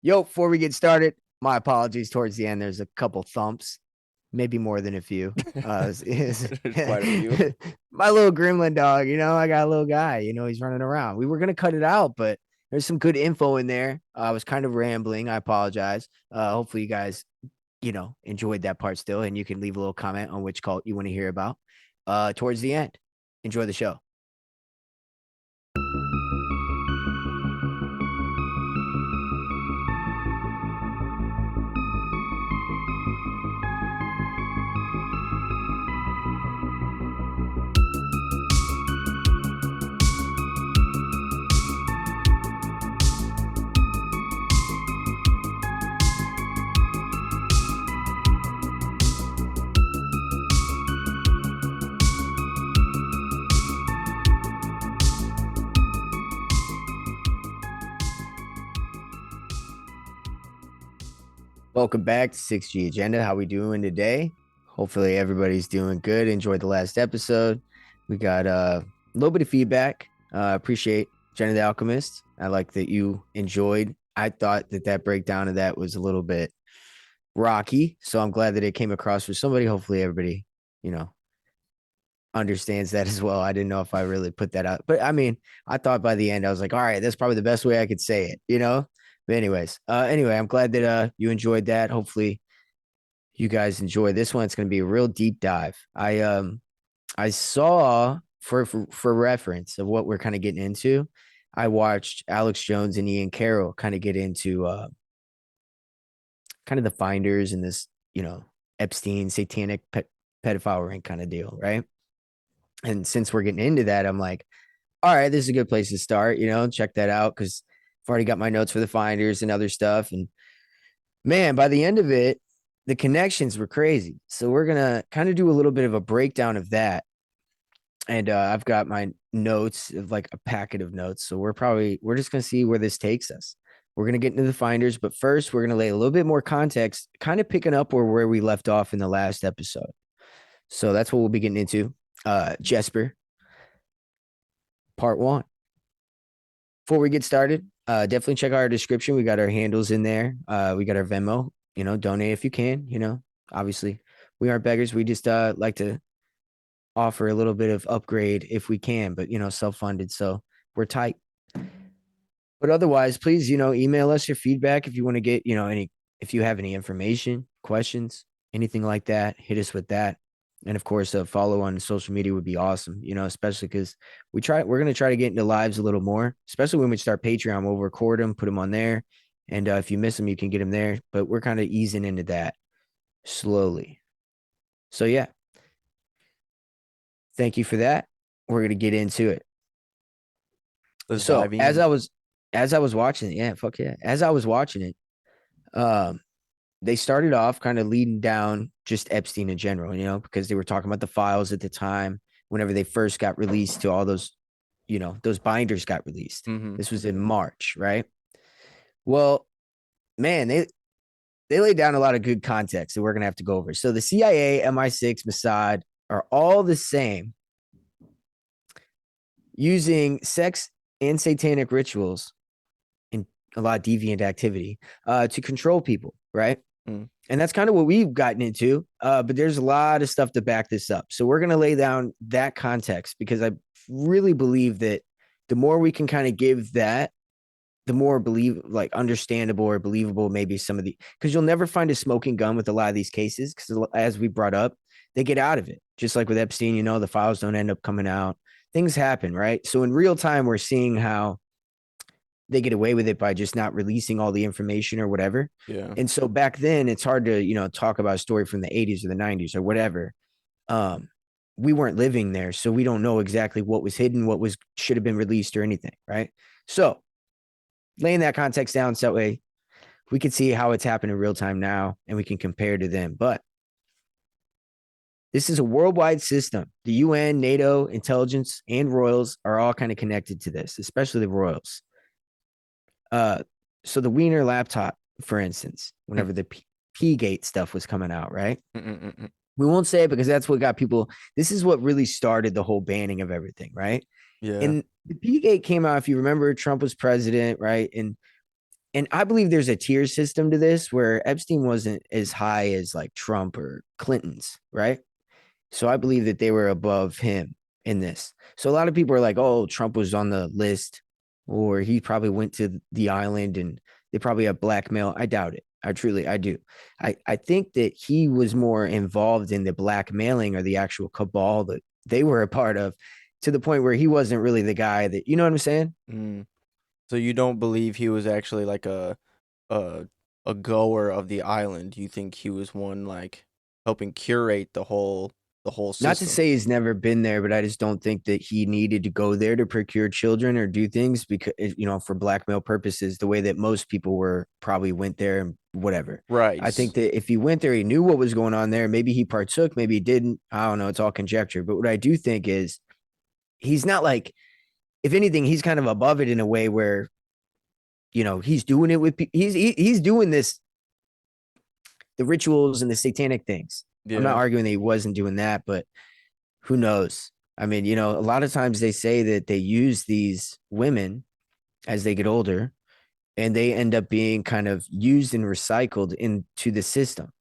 Yo, before we get started, my apologies. Towards the end, there's a couple thumps, maybe more than a few. There's quite a few. My little gremlin dog, I got a little guy, he's running around. We were going to cut it out, but there's some good info in there. I was kind of rambling. I apologize. Hopefully, you guys, enjoyed that part still, and you can leave a little comment on which cult you want to hear about towards the end. Enjoy the show. Welcome back to 6G Agenda. How we doing today? Hopefully everybody's doing good. Enjoyed the last episode. We got a little bit of feedback. Appreciate Jenna the Alchemist. I like that you enjoyed. I thought that breakdown of that was a little bit rocky, so I'm glad that it came across for somebody. Hopefully everybody, understands that as well. I didn't know if I really put that out, but I mean, I thought by the end I was like, all right, that's probably the best way I could say it. But anyways, I'm glad that you enjoyed that. Hopefully you guys enjoy this one. It's going to be a real deep dive. I saw for reference of what we're kind of getting into. I watched Alex Jones and Ian Carroll kind of get into kind of the finders in this, Epstein satanic pedophile ring kind of deal, right? And since we're getting into that, I'm like, all right, this is a good place to start, check that out because I've already got my notes for the finders and other stuff. And man, by the end of it, the connections were crazy. So we're going to kind of do a little bit of a breakdown of that. And I've got my notes of like a packet of notes. So we're just going to see where this takes us. We're going to get into the finders, but first we're going to lay a little bit more context, kind of picking up where we left off in the last episode. So that's what we'll be getting into. GESPR part 1. Before we get started, definitely check out our description. We got our handles in there. We got our Venmo, donate if you can, obviously we aren't beggars. We just like to offer a little bit of upgrade if we can, but self-funded. So we're tight. But otherwise, please, email us your feedback if you want to get, if you have any information, questions, anything like that, hit us with that. And of course, a follow on social media would be awesome, especially because we're going to try to get into lives a little more, especially when we start Patreon. We'll record them, put them on there. And if you miss them, you can get them there. But we're kind of easing into that slowly. So, yeah. Thank you for that. We're going to get into it. Let's so dive in. as I was watching it, yeah, fuck yeah. As I was watching it, they started off kind of leading down just Epstein in general, because they were talking about the files at the time whenever they first got released to all those, those binders got released. Mm-hmm. This was in March, right? Well, man, they laid down a lot of good context that we're going to have to go over. So the CIA, MI6, Mossad are all the same, using sex and satanic rituals and a lot of deviant activity to control people, right? And that's kind of what we've gotten into, but there's a lot of stuff to back this up. So we're going to lay down that context because I really believe that the more we can kind of give that, the more understandable or believable maybe some of because you'll never find a smoking gun with a lot of these cases because as we brought up, they get out of it. Just like with Epstein, the files don't end up coming out. Things happen, right? So in real time, we're seeing how they get away with it by just not releasing all the information or whatever. Yeah. And so back then it's hard to, talk about a story from the 80s or the 90s or whatever. We weren't living there. So we don't know exactly what was hidden, should have been released or anything. Right. So laying that context down so that way we can see how it's happening in real time now and we can compare to them. But this is a worldwide system. The UN, NATO, intelligence, and royals are all kind of connected to this, especially the royals. So the Wiener laptop, for instance, whenever the P-Gate stuff was coming out, right? We won't say it because that's what got people. This is what really started the whole banning of everything, right? Yeah. And the P-Gate came out, if you remember, Trump was president, right? And and I believe there's a tier system to this where Epstein wasn't as high as like Trump or Clinton's, right? So I believe that they were above him in this. So a lot of people are like, oh, Trump was on the list, or he probably went to the island and they probably have blackmail. I doubt it. I do. I think that he was more involved in the blackmailing or the actual cabal that they were a part of, to the point where he wasn't really the guy that, you know what I'm saying? Mm. So you don't believe he was actually like a a goer of the island? You think he was one like helping curate the whole Not to system? say he's never been there, but I just don't think that he needed to go there to procure children or do things because, for blackmail purposes, the way that most people were probably went there and whatever. Right. I think that if he went there, he knew what was going on there. Maybe he partook, maybe he didn't. I don't know. It's all conjecture. But what I do think is he's not like, if anything, he's kind of above it in a way where, he's doing it with, he's doing this, the rituals and the satanic things. I'm not Yeah. arguing that he wasn't doing that, but who knows? I mean, a lot of times they say that they use these women as they get older and they end up being kind of used and recycled into the system.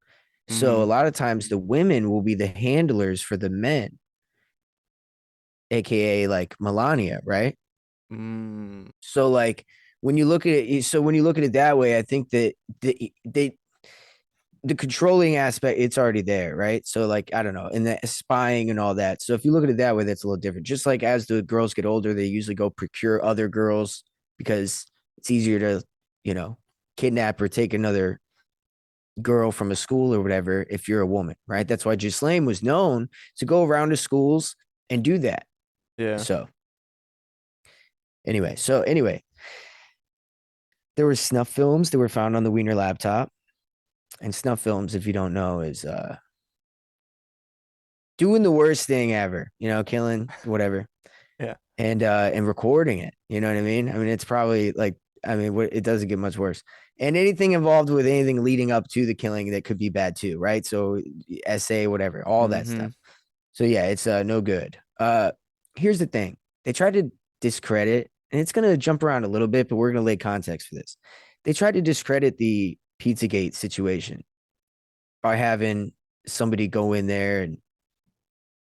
So a Mm. lot of times the women will be the handlers for the men, aka like Melania, right? Mm. So like when you look at it, when you look at it that way, I think that the controlling aspect, it's already there, right? So like, I don't know, and the spying and all that. So if you look at it that way, that's a little different. Just like as the girls get older, they usually go procure other girls because it's easier to, you know, kidnap or take another girl from a school or whatever if you're a woman, right? That's why Ghislaine was known to go around to schools and do that. Yeah. So anyway, there were snuff films that were found on the Wiener laptop. And snuff films, if you don't know, is doing the worst thing ever, killing whatever, Yeah. and recording it. You know what I mean? I mean, it's probably like, I mean, it doesn't get much worse. And anything involved with anything leading up to the killing that could be bad too, right? So essay, whatever, all that Mm-hmm. stuff. So yeah, it's no good. Here's the thing. They tried to discredit, and it's gonna jump around a little bit, but we're gonna lay context for this. They tried to discredit the Pizzagate situation by having somebody go in there and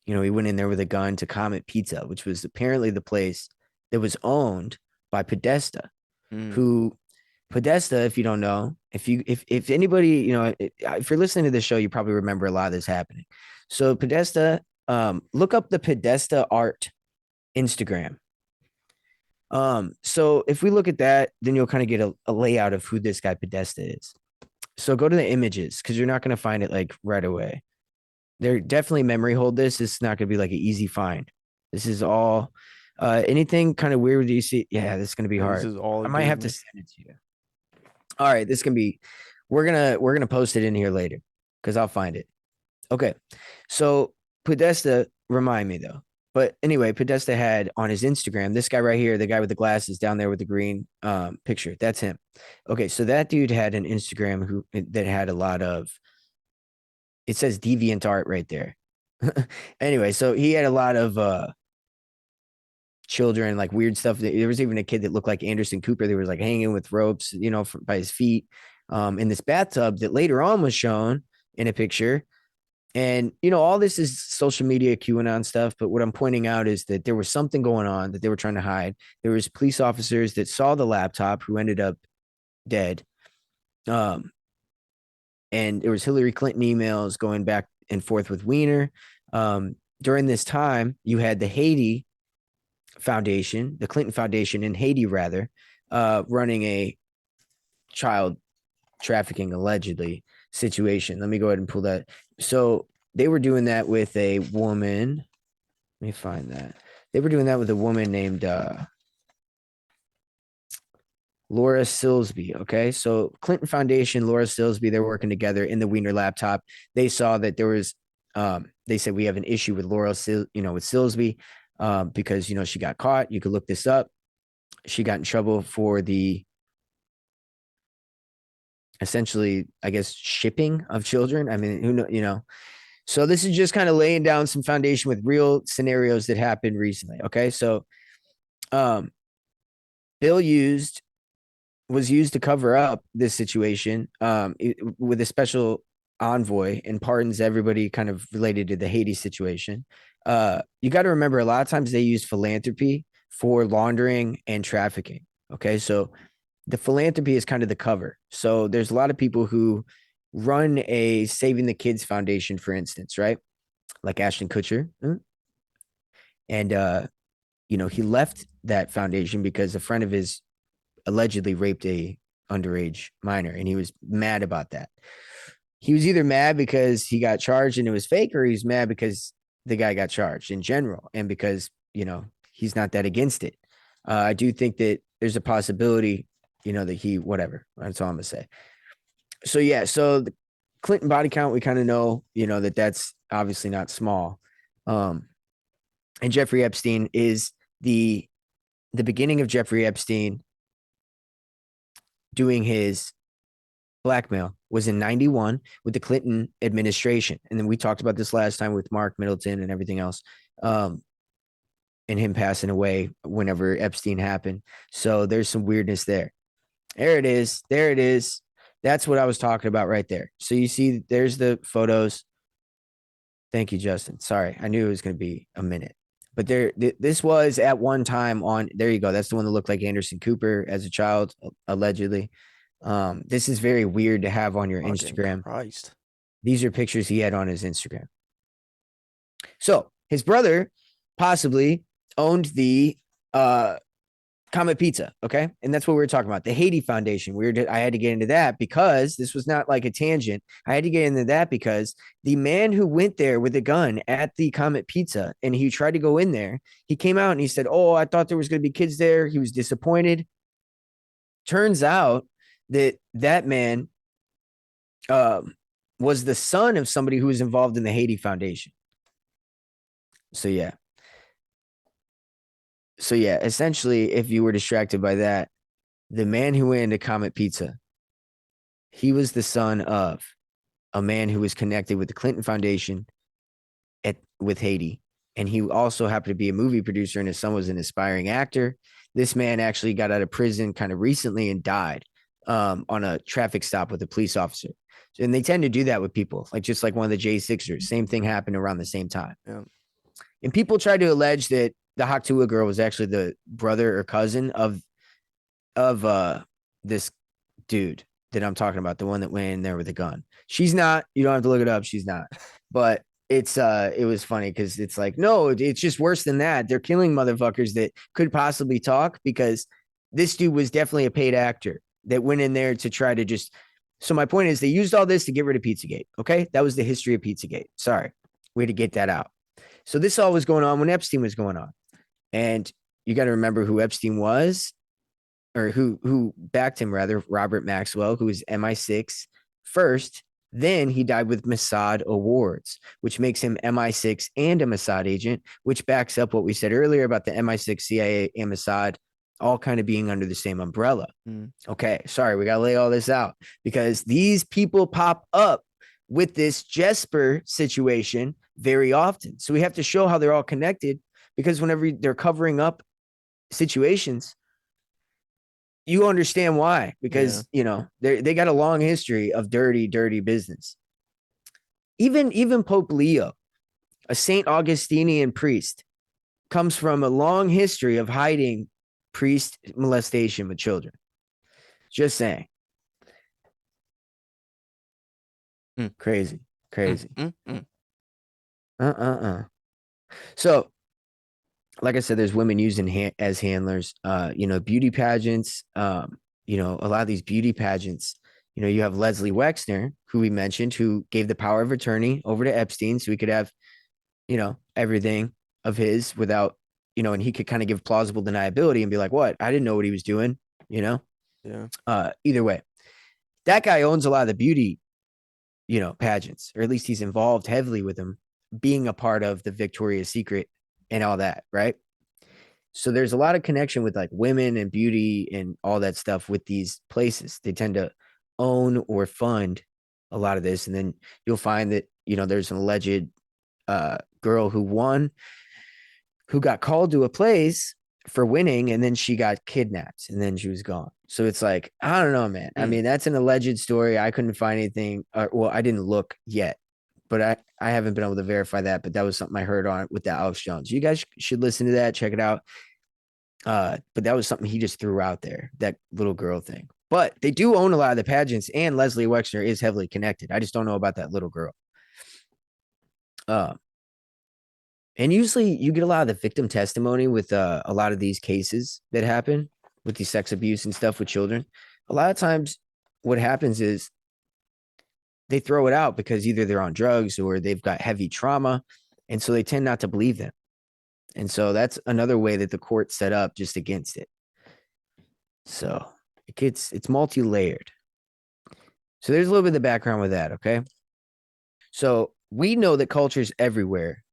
he went in there with a gun to Comet Pizza, which was apparently the place that was owned by Podesta, Mm. who Podesta, if you don't know, if anybody, if you're listening to this show, you probably remember a lot of this happening. So Podesta, look up the Podesta art Instagram. So if we look at that, then you'll kind of get a layout of who this guy Podesta is. So go to the images because you're not going to find it like right away. They're definitely memory hold this. It's not going to be like an easy find. This is all anything kind of weird do you see? Yeah, this is going to be Yeah, this hard. is all I it might gave have to me. send it to you. All right, this can be we're gonna post it in here later because I'll find it. Okay. So Podesta, remind me though. But anyway, Podesta had on his Instagram, this guy right here, the guy with the glasses down there with the green picture. That's him. Okay, so that dude had an Instagram that had a lot of, it says deviant art right there. Anyway, so he had a lot of children, like weird stuff. There was even a kid that looked like Anderson Cooper. That was like hanging with ropes, by his feet, in this bathtub that later on was shown in a picture. And all this is social media QAnon stuff. But what I'm pointing out is that there was something going on that they were trying to hide. There was police officers that saw the laptop who ended up dead. And there was Hillary Clinton emails going back and forth with Weiner. During this time, you had the Haiti Foundation, the Clinton Foundation in Haiti, rather, running a child trafficking allegedly situation. Let me go ahead and pull that. So they were doing that with a woman. Let me find that. They were doing that with a woman named Laura Silsby. Okay. So Clinton Foundation, Laura Silsby, they're working together in the Wiener laptop. They saw that there was, they said we have an issue with with Silsby because, she got caught. You could look this up. She got in trouble for the essentially, I guess, shipping of children. I mean, who know. So this is just kind of laying down some foundation with real scenarios that happened recently. Okay. So Bill used was used to cover up this situation with a special envoy and pardons everybody kind of related to the Haiti situation. You got to remember, a lot of times they use philanthropy for laundering and trafficking. Okay, so the philanthropy is kind of the cover. So there's a lot of people who run a Saving the Kids Foundation, for instance, right? Like Ashton Kutcher. And, he left that foundation because a friend of his allegedly raped a underage minor, and he was mad about that. He was either mad because he got charged and it was fake, or he's mad because the guy got charged in general, and because he's not that against it. I do think that there's a possibility, that he whatever. That's all I'm gonna say. So yeah, so the Clinton body count, we kind of know, that's obviously not small. And Jeffrey Epstein is the beginning of Jeffrey Epstein doing his blackmail was in 91 with the Clinton administration. And then we talked about this last time with Mark Middleton and everything else. And him passing away whenever Epstein happened. So there's some weirdness there. There it is. There it is. That's what I was talking about right there. So you see, there's the photos. Thank you, Justin. Sorry, I knew it was going to be a minute. But this was at one time on, there you go. That's the one that looked like Anderson Cooper as a child, allegedly. This is very weird to have on your Instagram. Christ. These are pictures he had on his Instagram. So his brother possibly owned the Comet Pizza, okay? And that's what we were talking about. The Haiti Foundation. I had to get into that because this was not like a tangent. I had to get into that because the man who went there with a gun at the Comet Pizza and he tried to go in there, he came out and he said, "Oh, I thought there was going to be kids there." He was disappointed. Turns out that man was the son of somebody who was involved in the Haiti Foundation. So yeah, essentially, if you were distracted by that, the man who went into Comet Pizza, he was the son of a man who was connected with the Clinton Foundation with Haiti. And he also happened to be a movie producer, and his son was an aspiring actor. This man actually got out of prison kind of recently and died on a traffic stop with a police officer. And they tend to do that with people, just like one of the J6ers. Same thing happened around the same time. Yeah. And people try to allege that the Haktua girl was actually the brother or cousin of this dude that I'm talking about, the one that went in there with a gun. She's not. You don't have to look it up. She's not. But it was funny because it's like, no, it's just worse than that. They're killing motherfuckers that could possibly talk, because this dude was definitely a paid actor that went in there to try to just. So my point is, they used all this to get rid of Pizzagate. Okay, that was the history of Pizzagate. Sorry, we had to get that out. So this all was going on when Epstein was going on. And you got to remember who Epstein was, or who backed him, rather, Robert Maxwell, who was MI6 first. Then he died with Mossad awards, which makes him MI6 and a Mossad agent, which backs up what we said earlier about the MI6, CIA, and Mossad all kind of being under the same umbrella. Okay, sorry, we got to lay all this out because these people pop up with this GESPR situation very often. So we have to show how they're all connected, because whenever they're covering up situations, you understand why, because they got a long history of dirty business. Even Pope Leo, a Saint Augustinian priest, comes from a long history of hiding priest molestation with children. Just saying. Crazy. So, like I said, there's women used as handlers. Beauty pageants. A lot of these beauty pageants. You have Leslie Wexner, who we mentioned, who gave the power of attorney over to Epstein, so he could have, everything of his without, and he could kind of give plausible deniability and be like, "What? I didn't know what he was doing." Yeah. Either way, that guy owns a lot of the beauty, pageants, or at least he's involved heavily with them, being a part of the Victoria's Secret and all that, right? So there's a lot of connection with like women and beauty and all that stuff with these places. They tend to own or fund a lot of this. And then you'll find that, there's an alleged girl who got called to a place for winning, and then she got kidnapped, and then she was gone. So it's like, I don't know, man. I mean, that's an alleged story. I couldn't find anything. Well, I didn't look yet, but I haven't been able to verify that. But that was something I heard on with the Alex Jones. You guys should listen to that. Check it out. But that was something he just threw out there, that little girl thing. But they do own a lot of the pageants, and Leslie Wexner is heavily connected. I just don't know about that little girl. And usually you get a lot of the victim testimony with a lot of these cases that happen with the sex abuse and stuff with children. A lot of times what happens is they throw it out because either they're on drugs or they've got heavy trauma. And so they tend not to believe them. And so that's another way that the court set up just against it. So it's multi-layered. So there's a little bit of the background with that, okay? So we know that cultures everywhere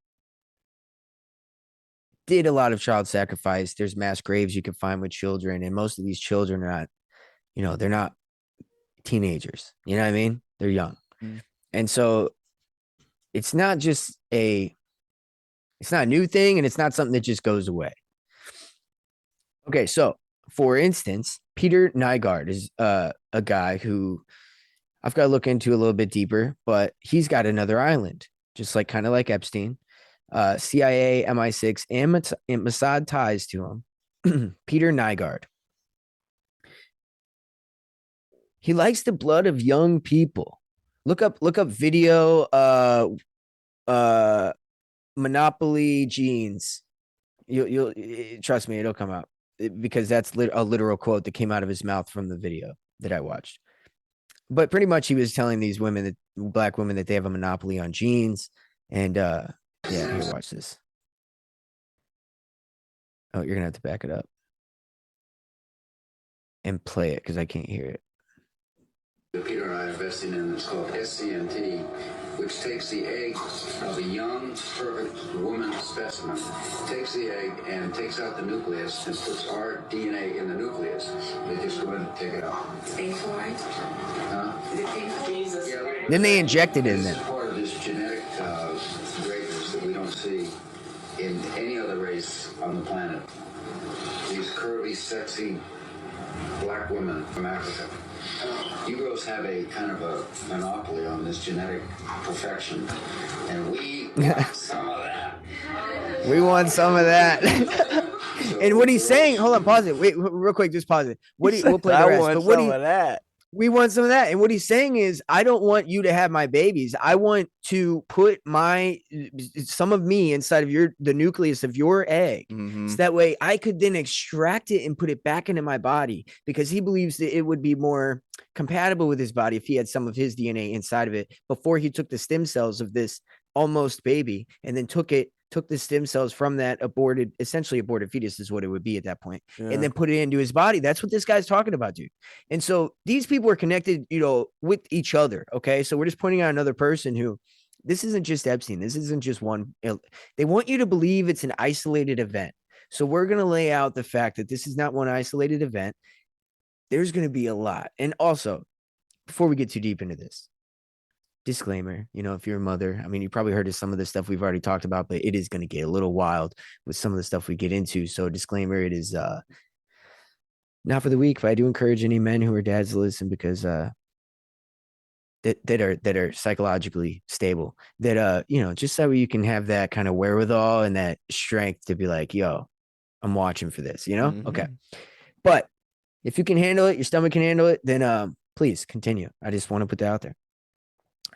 did a lot of child sacrifice. There's mass graves you can find with children, and most of these children are not, they're not teenagers. You know what I mean? They're young. And so it's not a new thing, and it's not something that just goes away. Okay, so for instance, Peter Nygaard is a guy who I've got to look into a little bit deeper, but he's got another island, just kind of like Epstein. CIA, MI6, and Mossad ties to him. Peter Nygaard. He likes the blood of young people. Look up video Monopoly genes. You'll trust me, it'll come out, because that's a literal quote that came out of his mouth from the video that I watched. But pretty much he was telling these women, black women, that they have a monopoly on genes. And yeah, here, watch this. Oh, you're gonna have to back it up and play it because I can't hear it. Peter and I are investing in this called SCNT, which takes the egg of a young, perfect woman specimen, takes the egg and takes out the nucleus and puts our DNA in the nucleus. They just go in and take it out. Pay for it? Huh? Is it pay for Jesus? Yeah, then they inject it in there. This is part of this genetic greatness that we don't see in any other race on the planet. These curvy, sexy black women from Africa. You girls have a kind of a monopoly on this genetic perfection, and we want some of that. We want some of that. And what he's saying, hold on, pause it. Wait, real quick, just pause it. We'll play the rest. I want some of that. We want some of that. And what he's saying is, I don't want you to have my babies. I want to put some of me inside of the nucleus of your egg. So that way I could then extract it and put it back into my body, because he believes that it would be more compatible with his body if he had some of his DNA inside of it before he took the stem cells of this almost baby and then took the stem cells from that essentially aborted fetus is what it would be at that point, and then put it into his body. That's what this guy's talking about, dude. And so these people are connected, with each other. Okay. So we're just pointing out another person who, this isn't just Epstein. This isn't just one. They want you to believe it's an isolated event. So we're going to lay out the fact that this is not one isolated event. There's going to be a lot. And also, before we get too deep into this, disclaimer, if you're a mother, I mean, you probably heard of some of the stuff we've already talked about, but it is going to get a little wild with some of the stuff we get into. So disclaimer, it is not for the weak, but I do encourage any men who are dads to listen, because that are psychologically stable, that just so you can have that kind of wherewithal and that strength to be like, yo, I'm watching for this, Okay. But if you can handle it, your stomach can handle it, then please continue. I just want to put that out there.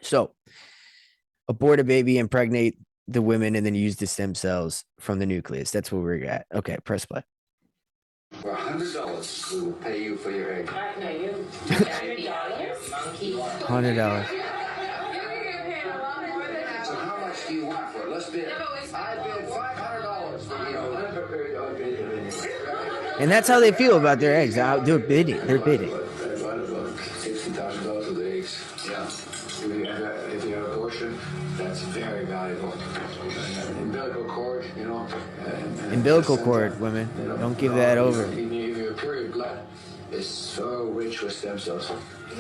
So, abort a baby, impregnate the women, and then use the stem cells from the nucleus. That's where we're at. Okay, press play. For $100, we will pay you for your egg. No, you. $100? Monkey. $100. So how much do you want for it? Let's bid. I bid $500 for And that's how they feel about their eggs. They're bidding. They're bidding. $60,000 for the eggs. Yeah. If you have abortion, that's very valuable. Umbilical cord, Umbilical cord, women. Don't give that over. Your period blood is so rich with stem cells.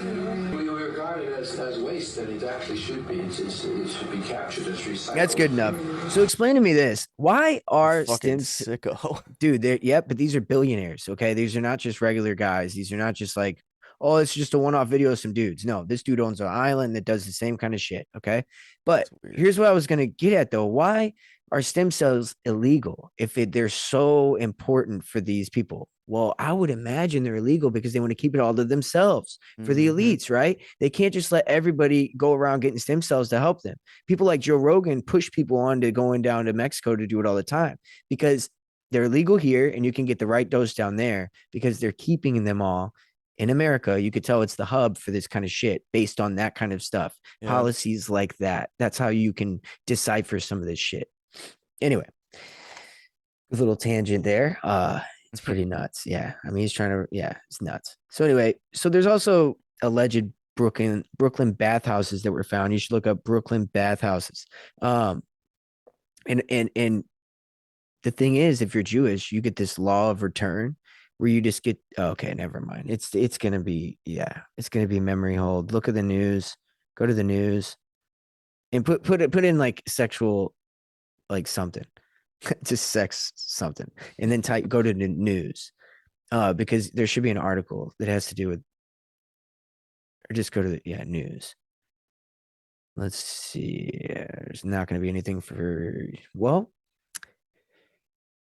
We regard it as waste than it actually should be. It should be captured as recycled. That's good enough. So explain to me this. Why are Fucking stem sicko. dude, but these are billionaires, okay? These are not just regular guys. These are not just like, oh, it's just a one-off video of some dudes. No, this dude owns an island that does the same kind of shit, okay? But here's what I was gonna get at though. Why are stem cells illegal if they're so important for these people? Well, I would imagine they're illegal because they want to keep it all to themselves for the elites, right? They can't just let everybody go around getting stem cells to help them. People like Joe Rogan push people on to going down to Mexico to do it all the time because they're legal here and you can get the right dose down there because they're keeping them all in America. You could tell it's the hub for this kind of shit based on that kind of stuff. Yeah. Policies like that. That's how you can decipher some of this shit. Anyway, a little tangent there. It's pretty nuts. Yeah. I mean, he's trying to, yeah, it's nuts. So anyway, so there's also alleged Brooklyn bathhouses that were found. You should look up Brooklyn bathhouses. And the thing is, if you're Jewish, you get this law of return where you just get, okay, never mind. It's going to be, yeah, it's going to be memory hold. Look at the news, go to the news and put in like sexual, like something, just sex something. And then go to the news because there should be an article that has to do with, or just go to the, news. Let's see. Yeah, there's not going to be anything for, well,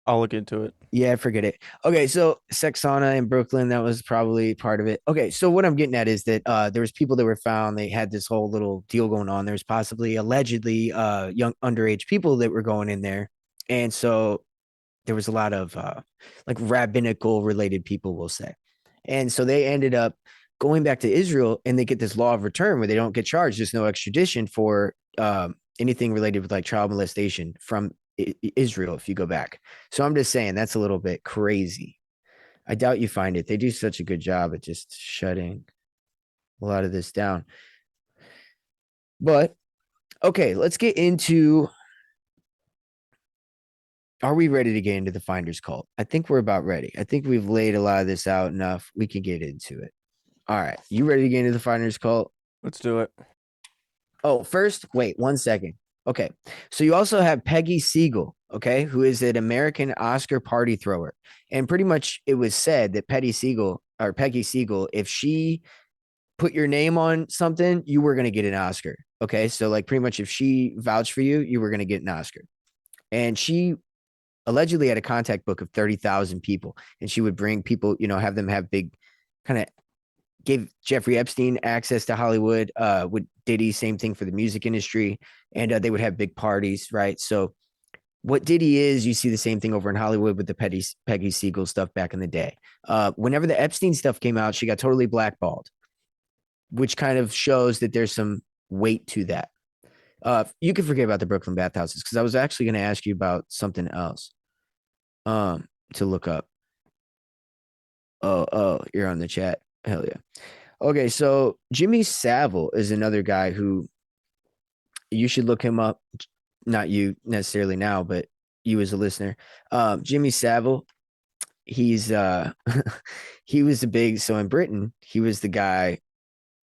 I'll look into it. yeah, forget it. Okay, so Sexana in Brooklyn, that was probably part of it. Okay, so what I'm getting at is that there was people that were found. They had this whole little deal going on. There's possibly, allegedly, young underage people that were going in there, and so there was a lot of like rabbinical related people, we'll say, and so they ended up going back to Israel, and they get this law of return where they don't get charged. There's no extradition for anything related with like child molestation from Israel if you go back. So I'm just saying that's a little bit crazy. I doubt you find it. They do such a good job at just shutting a lot of this down. But okay, let's get into, are we ready to get into the Finder's Cult? I think we're about ready. I think we've laid a lot of this out enough. We can get into it. All right. You ready to get into the Finder's Cult? Let's do it. Oh, first, wait 1 second. Okay. So you also have Peggy Siegel, okay, who is an American Oscar party thrower. And pretty much it was said that Peggy Siegel, if she put your name on something, you were going to get an Oscar. Okay. So like pretty much if she vouched for you, you were going to get an Oscar. And she allegedly had a contact book of 30,000 people. And she would bring people, have them have big kind of, gave Jeffrey Epstein access to Hollywood, with Diddy, same thing for the music industry. And they would have big parties, right? So what Diddy is, you see the same thing over in Hollywood with the Peggy Siegel stuff back in the day. Whenever the Epstein stuff came out, she got totally blackballed, which kind of shows that there's some weight to that. You can forget about the Brooklyn bathhouses because I was actually going to ask you about something else to look up. Oh, you're on the chat. Hell yeah. Okay, so Jimmy Savile is another guy who you should look him up. Not you necessarily now, but you as a listener. Jimmy Savile, he's he was the big, so in Britain, he was the guy,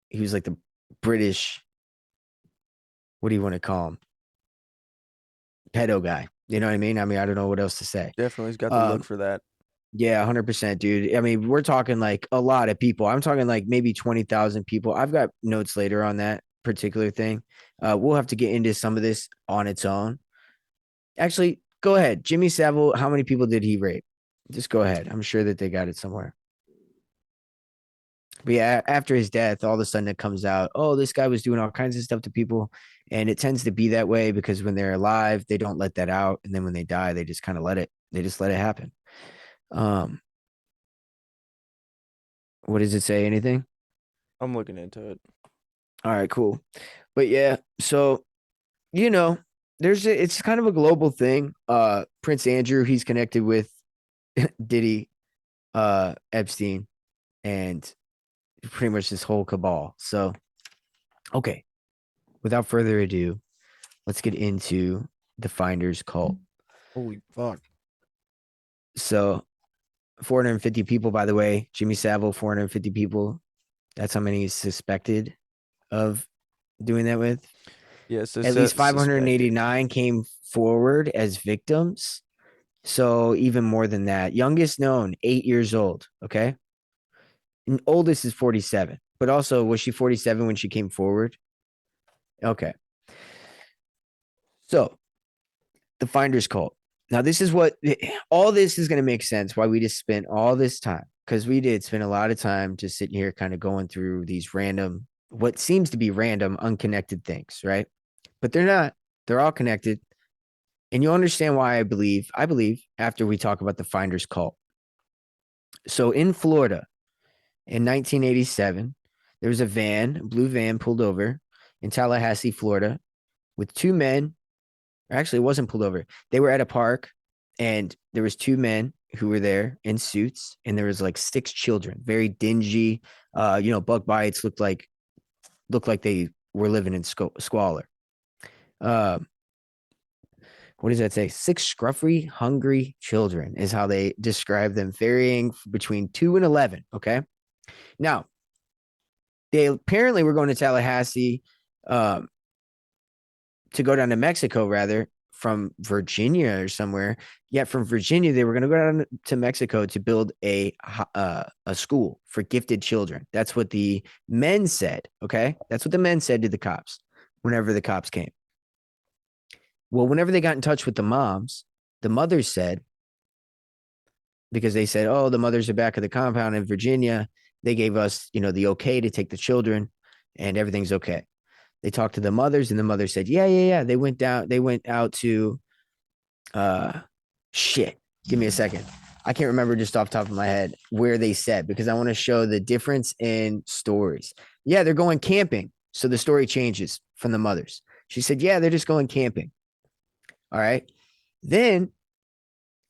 he was like the British, what do you want to call him? Pedo guy. You know what I mean? I don't know what else to say. Definitely, he's got the look for that. Yeah, 100%, dude. I mean, we're talking like a lot of people. I'm talking like maybe 20,000 people. I've got notes later on that particular thing. We'll have to get into some of this on its own. Actually, go ahead. Jimmy Savile, how many people did he rape? Just go ahead. I'm sure that they got it somewhere. But yeah, after his death, all of a sudden it comes out, oh, this guy was doing all kinds of stuff to people. And it tends to be that way because when they're alive, they don't let that out. And then when they die, they just kind of let it happen. What does it say? Anything? I'm looking into it. All right, cool. But yeah, so it's kind of a global thing. Prince Andrew, he's connected with Diddy, Epstein, and pretty much this whole cabal. So, okay, without further ado, let's get into the Finder's Cult. Holy fuck. So 450 people, by the way. Jimmy Savile, 450 people. That's how many is suspected of doing that with. Yes, At least 589 came forward as victims. So even more than that. Youngest known, 8 years old. Okay. And oldest is 47. But also, was she 47 when she came forward? Okay. So the Finders Cult. Now, this is what all this is going to make sense why we just spent all this time, because we did spend a lot of time just sitting here kind of going through these random, what seems to be random, unconnected things, right? But they're not. They're all connected. And you'll understand why I believe after we talk about the Finders Cult. So in Florida in 1987, there was a blue van pulled over in Tallahassee, Florida, with two men. Actually, it wasn't pulled over. They were at a park, and there was two men who were there in suits, and there was like 6 children, very dingy. Bug bites, looked like they were living in squalor. What does that say? 6 scruffy, hungry children is how they describe them, varying between 2 and 11. Okay. Now, they apparently were going to Tallahassee to go down to Mexico, rather, from Virginia or somewhere. Yet from Virginia, they were going to go down to Mexico to build a school for gifted children. That's what the men said. Okay. That's what the men said to the cops whenever the cops came. Well, whenever they got in touch with the moms, the mothers said, because they said, oh, the mothers are back at the compound in Virginia. They gave us, the okay to take the children and everything's okay. They talked to the mothers and the mother said, yeah. They went out to, shit. Give me a second. I can't remember just off the top of my head where they said, because I want to show the difference in stories. Yeah, they're going camping. So the story changes from the mothers. She said, yeah, they're just going camping. All right. Then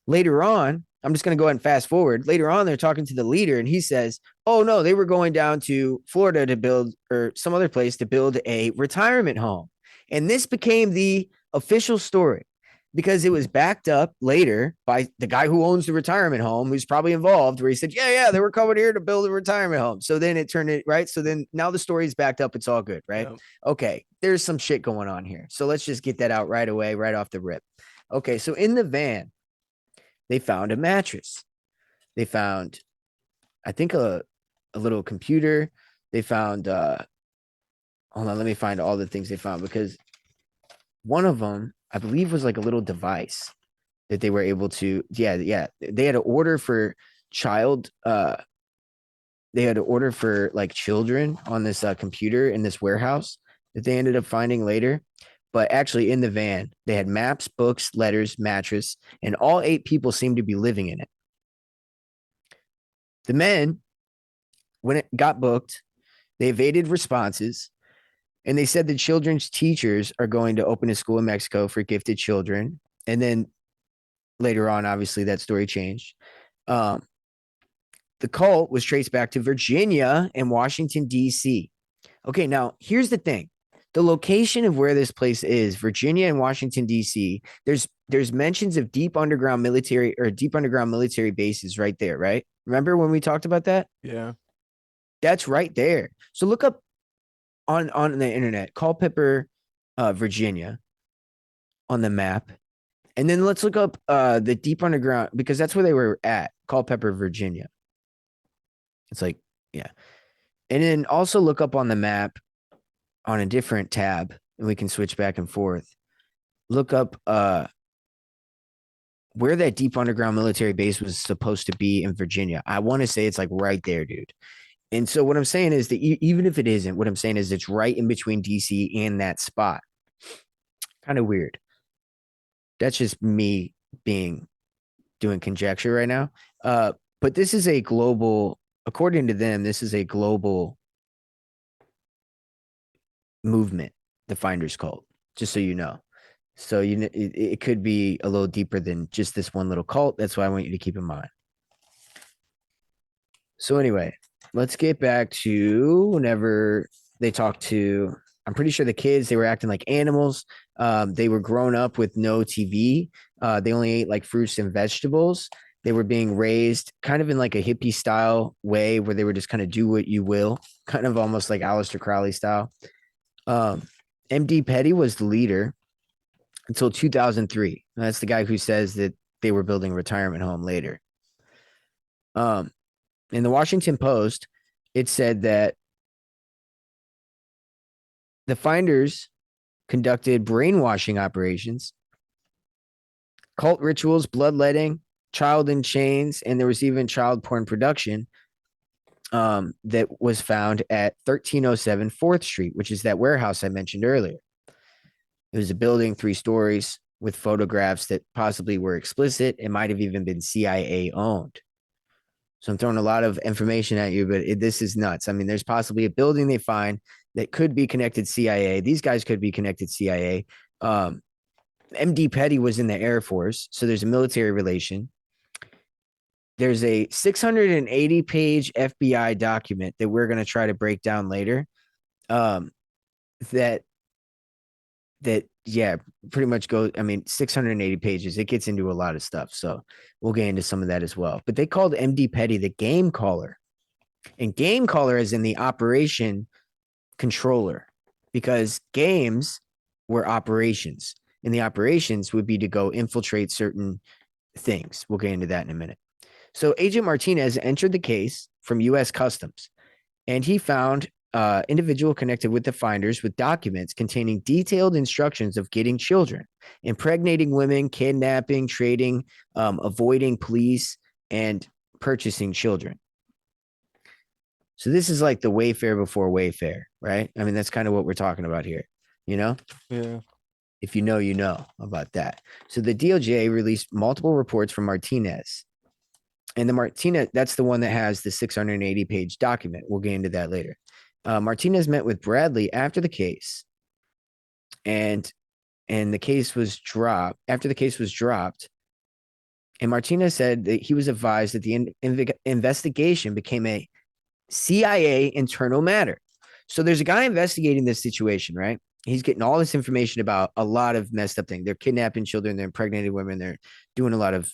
later on, I'm just going to go ahead and fast forward. Later on, they're talking to the leader and he says, oh, no, they were going down to Florida to build, or some other place to build a retirement home. And this became the official story because it was backed up later by the guy who owns the retirement home, who's probably involved, where he said, yeah, they were coming here to build a retirement home. So then it turned it right. So then now the story is backed up. It's all good, right? Yep. Okay. There's some shit going on here. So let's just get that out right away, right off the rip. Okay. So in the van, they found a mattress. They found, I think, a little computer. They found, hold on, let me find all the things they found, because one of them, I believe, was like a little device that they were able to, yeah. They had to order for like children on this computer in this warehouse that they ended up finding later. But actually in the van, they had maps, books, letters, mattress, and all 8 people seemed to be living in it. The men, when it got booked, they evaded responses, and they said the children's teachers are going to open a school in Mexico for gifted children. And then later on, obviously, that story changed. The cult was traced back to Virginia and Washington, D.C. Okay, now here's the thing. The location of where this place is, Virginia and Washington, D.C., there's mentions of deep underground military bases right there, right? Remember when we talked about that? Yeah. That's right there. So look up on the internet, Culpeper, Virginia on the map. And then let's look up the deep underground, because that's where they were at, Culpeper, Virginia. It's like, yeah. And then also look up on the map on a different tab, and we can switch back and forth. Look up where that deep underground military base was supposed to be in Virginia. I want to say it's like right there, dude. And so what I'm saying is that even if it isn't, what I'm saying is it's right in between DC and that spot. Kind of weird. That's just me doing conjecture right now. But this is a global, according to them, this is a global movement, the Finders Cult, just so you know. So it could be a little deeper than just this one little cult. That's why I want you to keep in mind. So anyway, let's get back to whenever they talked to, I'm pretty sure the kids, they were acting like animals. They were grown up with no TV. They only ate like fruits and vegetables. They were being raised kind of in like a hippie style way where they were just kind of do what you will, kind of almost like Aleister Crowley style. MD Petty was the leader until 2003. That's the guy who says that they were building a retirement home later. In the Washington Post, it said that the finders conducted brainwashing operations, cult rituals, bloodletting, child in chains, and there was even child porn production that was found at 1307 4th Street, which is that warehouse I mentioned earlier. It was a building, 3 stories, with photographs that possibly were explicit. It might have even been CIA owned. So I'm throwing a lot of information at you, but this is nuts. I mean, there's possibly a building they find that could be connected CIA. These guys could be connected CIA. MD Petty was in the Air Force, so there's a military relation. There's a 680-page FBI document that we're going to try to break down later. That pretty much goes. I mean, 680 pages. It gets into a lot of stuff, so we'll get into some of that as well. But they called MD Petty the game caller, and game caller is in the operation controller, because games were operations, and the operations would be to go infiltrate certain things. We'll get into that in a minute. So Agent Martinez entered the case from U.S. Customs, and he found individual connected with the finders with documents containing detailed instructions of getting children, impregnating women, kidnapping, trading, avoiding police, and purchasing children. So this is like the Wayfair before Wayfair, right? I mean, that's kind of what we're talking about here, you know? Yeah. If you know about that. So the DOJ released multiple reports from Martinez. And the Martinez, that's the one that has the 680-page document. We'll get into that later. Martinez met with Bradley after the case, and the case was dropped. After the case was dropped, and Martinez said that he was advised that the investigation became a CIA internal matter. So there's a guy investigating this situation, right? He's getting all this information about a lot of messed up things. They're kidnapping children, they're impregnating women, they're doing a lot of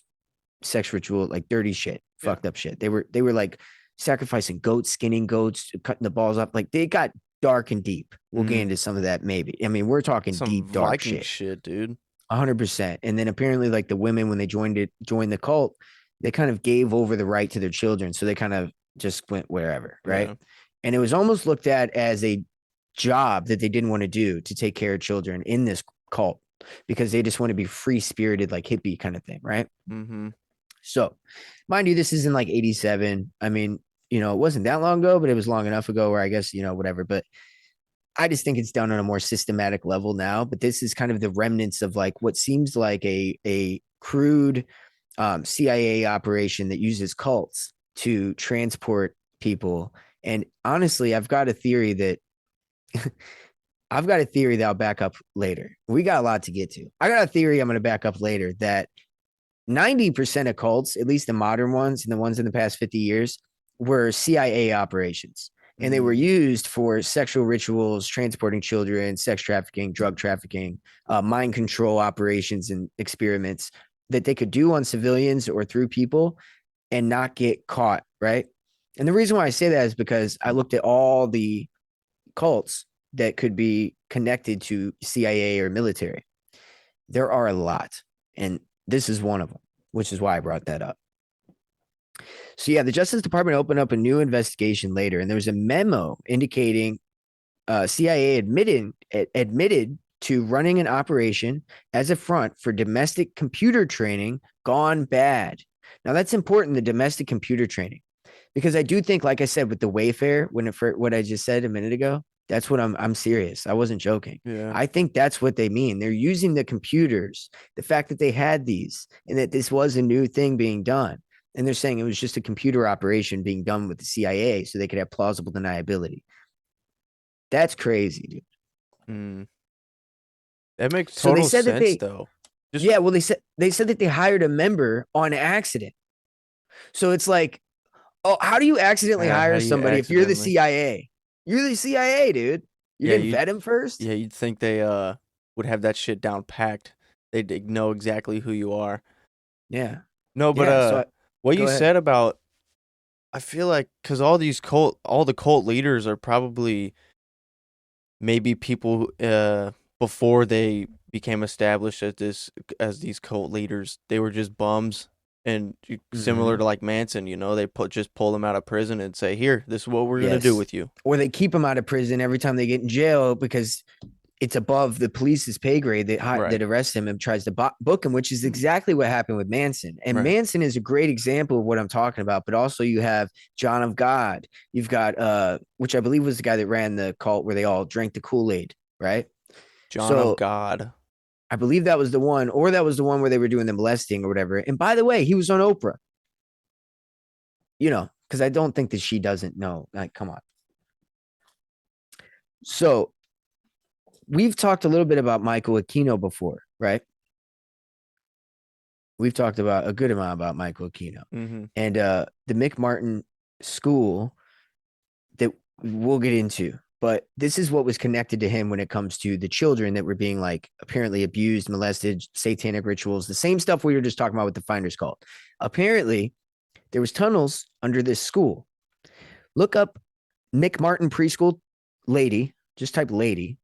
sex ritual, like dirty shit, fucked up shit. They were like sacrificing goats, skinning goats, cutting the balls up. Like they got dark and deep. We'll get into some of that maybe. I mean, we're talking Some deep, dark Viking shit, dude. 100%. And then apparently, like the women, when they joined the cult, they kind of gave over the right to their children. So they kind of just went wherever, right? Yeah. And it was almost looked at as a job that they didn't want to do, to take care of children in this cult, because they just want to be free spirited, like hippie kind of thing, right? Mm-hmm. So, mind you, this is in like 87. I mean, you know, it wasn't that long ago, but it was long enough ago where I guess, you know, whatever. But I just think it's done on a more systematic level now. But this is kind of the remnants of like what seems like a crude CIA operation that uses cults to transport people. And honestly, I've got a theory that I'll back up later. We got a lot to get to. I got a theory I'm going to back up later that 90% of cults, at least the modern ones and the ones in the past 50 years, were CIA operations. And they were used for sexual rituals, transporting children, sex trafficking, drug trafficking, mind control operations and experiments that they could do on civilians or through people and not get caught, right? And the reason why I say that is because I looked at all the cults that could be connected to CIA or military. There are a lot. And this is one of them, which is why I brought that up. So yeah, the Justice Department opened up a new investigation later, and there was a memo indicating CIA admitted to running an operation as a front for domestic computer training gone bad. Now that's important, the domestic computer training, because I do think, like I said, with the Wayfair, what I just said a minute ago, that's what I'm serious. I wasn't joking. Yeah. I think that's what they mean. They're using the computers, the fact that they had these and that this was a new thing being done. And they're saying it was just a computer operation being done with the CIA so they could have plausible deniability. That's crazy, dude. That makes total sense, though. Well, they said that they hired a member on accident. So it's like, oh, how do you accidentally hire somebody if you're the CIA? You're the CIA, dude. You didn't vet him first? Yeah, you'd think they would have that shit down packed. They'd know exactly who you are. Yeah. No, but What Go you ahead. said about, I feel like, because all the cult leaders are probably maybe people before they became established as these cult leaders, they were just bums. And similar Mhm. to like Manson, they just pull them out of prison and say, "Here, this is what we're gonna do Yes. with you." Or they keep them out of prison every time they get in jail because it's above the police's pay grade Right. that arrests him and tries to book him, which is exactly what happened with Manson. And Right. Manson is a great example of what I'm talking about. But also you have John of God. You've got which I believe was the guy that ran the cult where they all drank the Kool-Aid, right? John of So God. I believe that was the one, or that was the one where they were doing the molesting or whatever. And by the way, he was on Oprah. Because I don't think that she doesn't know. Like, come on. So we've talked a little bit about Michael Aquino before, right? We've talked about a good amount about Michael Aquino. Mm-hmm. And the Mick Martin school that we'll get into. But this is what was connected to him when it comes to the children that were being like apparently abused, molested, satanic rituals, the same stuff we were just talking about with the Finders Cult. Apparently, there was tunnels under this school. Look up Mick Martin preschool lady, just type lady.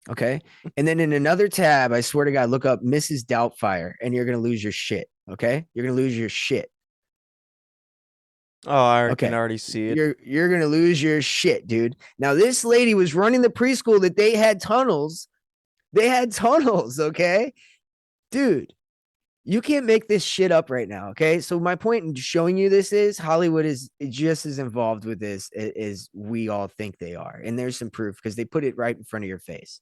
Okay. And then in another tab, I swear to God, look up Mrs. Doubtfire and you're going to lose your shit. Okay. You're going to lose your shit. Oh, I can Okay. already see it. You're going to lose your shit, dude. Now, this lady was running the preschool that they had tunnels. They had tunnels. Okay. Dude, you can't make this shit up right now. Okay. So my point in showing you this is Hollywood is just as involved with this as we all think they are. And there's some proof because they put it right in front of your face.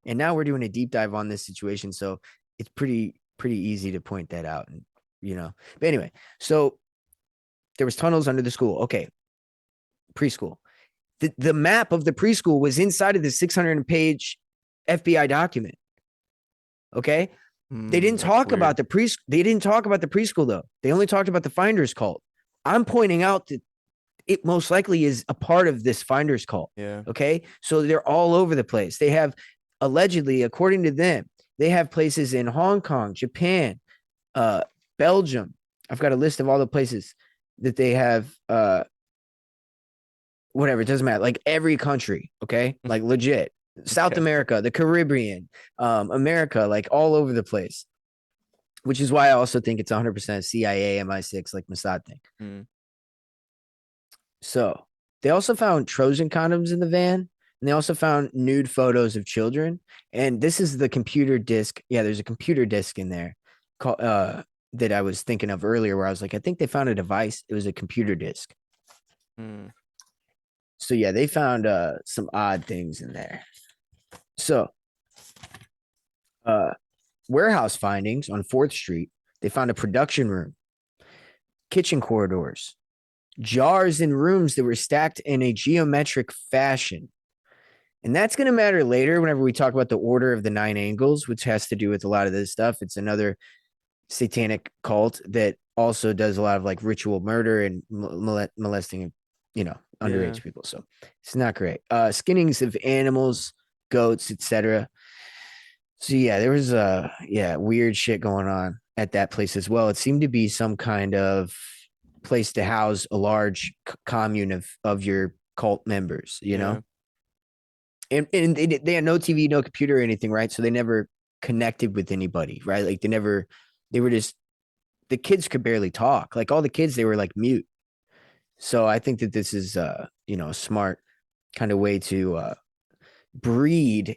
And now we're doing a deep dive on this situation. So it's pretty easy to point that out. And, but anyway, so there was tunnels under the school. Okay. Preschool. The map of the preschool was inside of the 600-page FBI document. Okay. They didn't talk about the preschool. They didn't talk about the preschool though. They only talked about the Finders Cult. I'm pointing out that it most likely is a part of this Finders Cult. Yeah. Okay. So they're all over the place. They have allegedly, according to them, they have places in Hong Kong, Japan, Belgium. I've got a list of all the places that they have, whatever, it doesn't matter. Like every country. Okay. Like legit. South America, the Caribbean, America, like all over the place, which is why I also think it's 100% CIA, MI6, like Mossad thing. So they also found Trojan condoms in the van, and they also found nude photos of children. And this is the computer disk. Yeah, there's a computer disk in there that I was thinking of earlier where I was like, I think they found a device. It was a computer disk. So yeah, they found some odd things in there. So warehouse findings on 4th Street, they found a production room, kitchen corridors, jars in rooms that were stacked in a geometric fashion. And that's going to matter later whenever we talk about the Order of the Nine Angles, which has to do with a lot of this stuff. It's another satanic cult that also does a lot of like ritual murder and molesting, underage people. So it's not great. Skinnings of animals, goats, etc. So yeah, there was weird shit going on at that place as well. It seemed to be some kind of place to house a large commune of your cult members, know. And they had no TV, no computer or anything, right? So they never connected with anybody, right? Like they were just, the kids could barely talk. Like all the kids, they were like mute. So I think that this is a smart kind of way to breed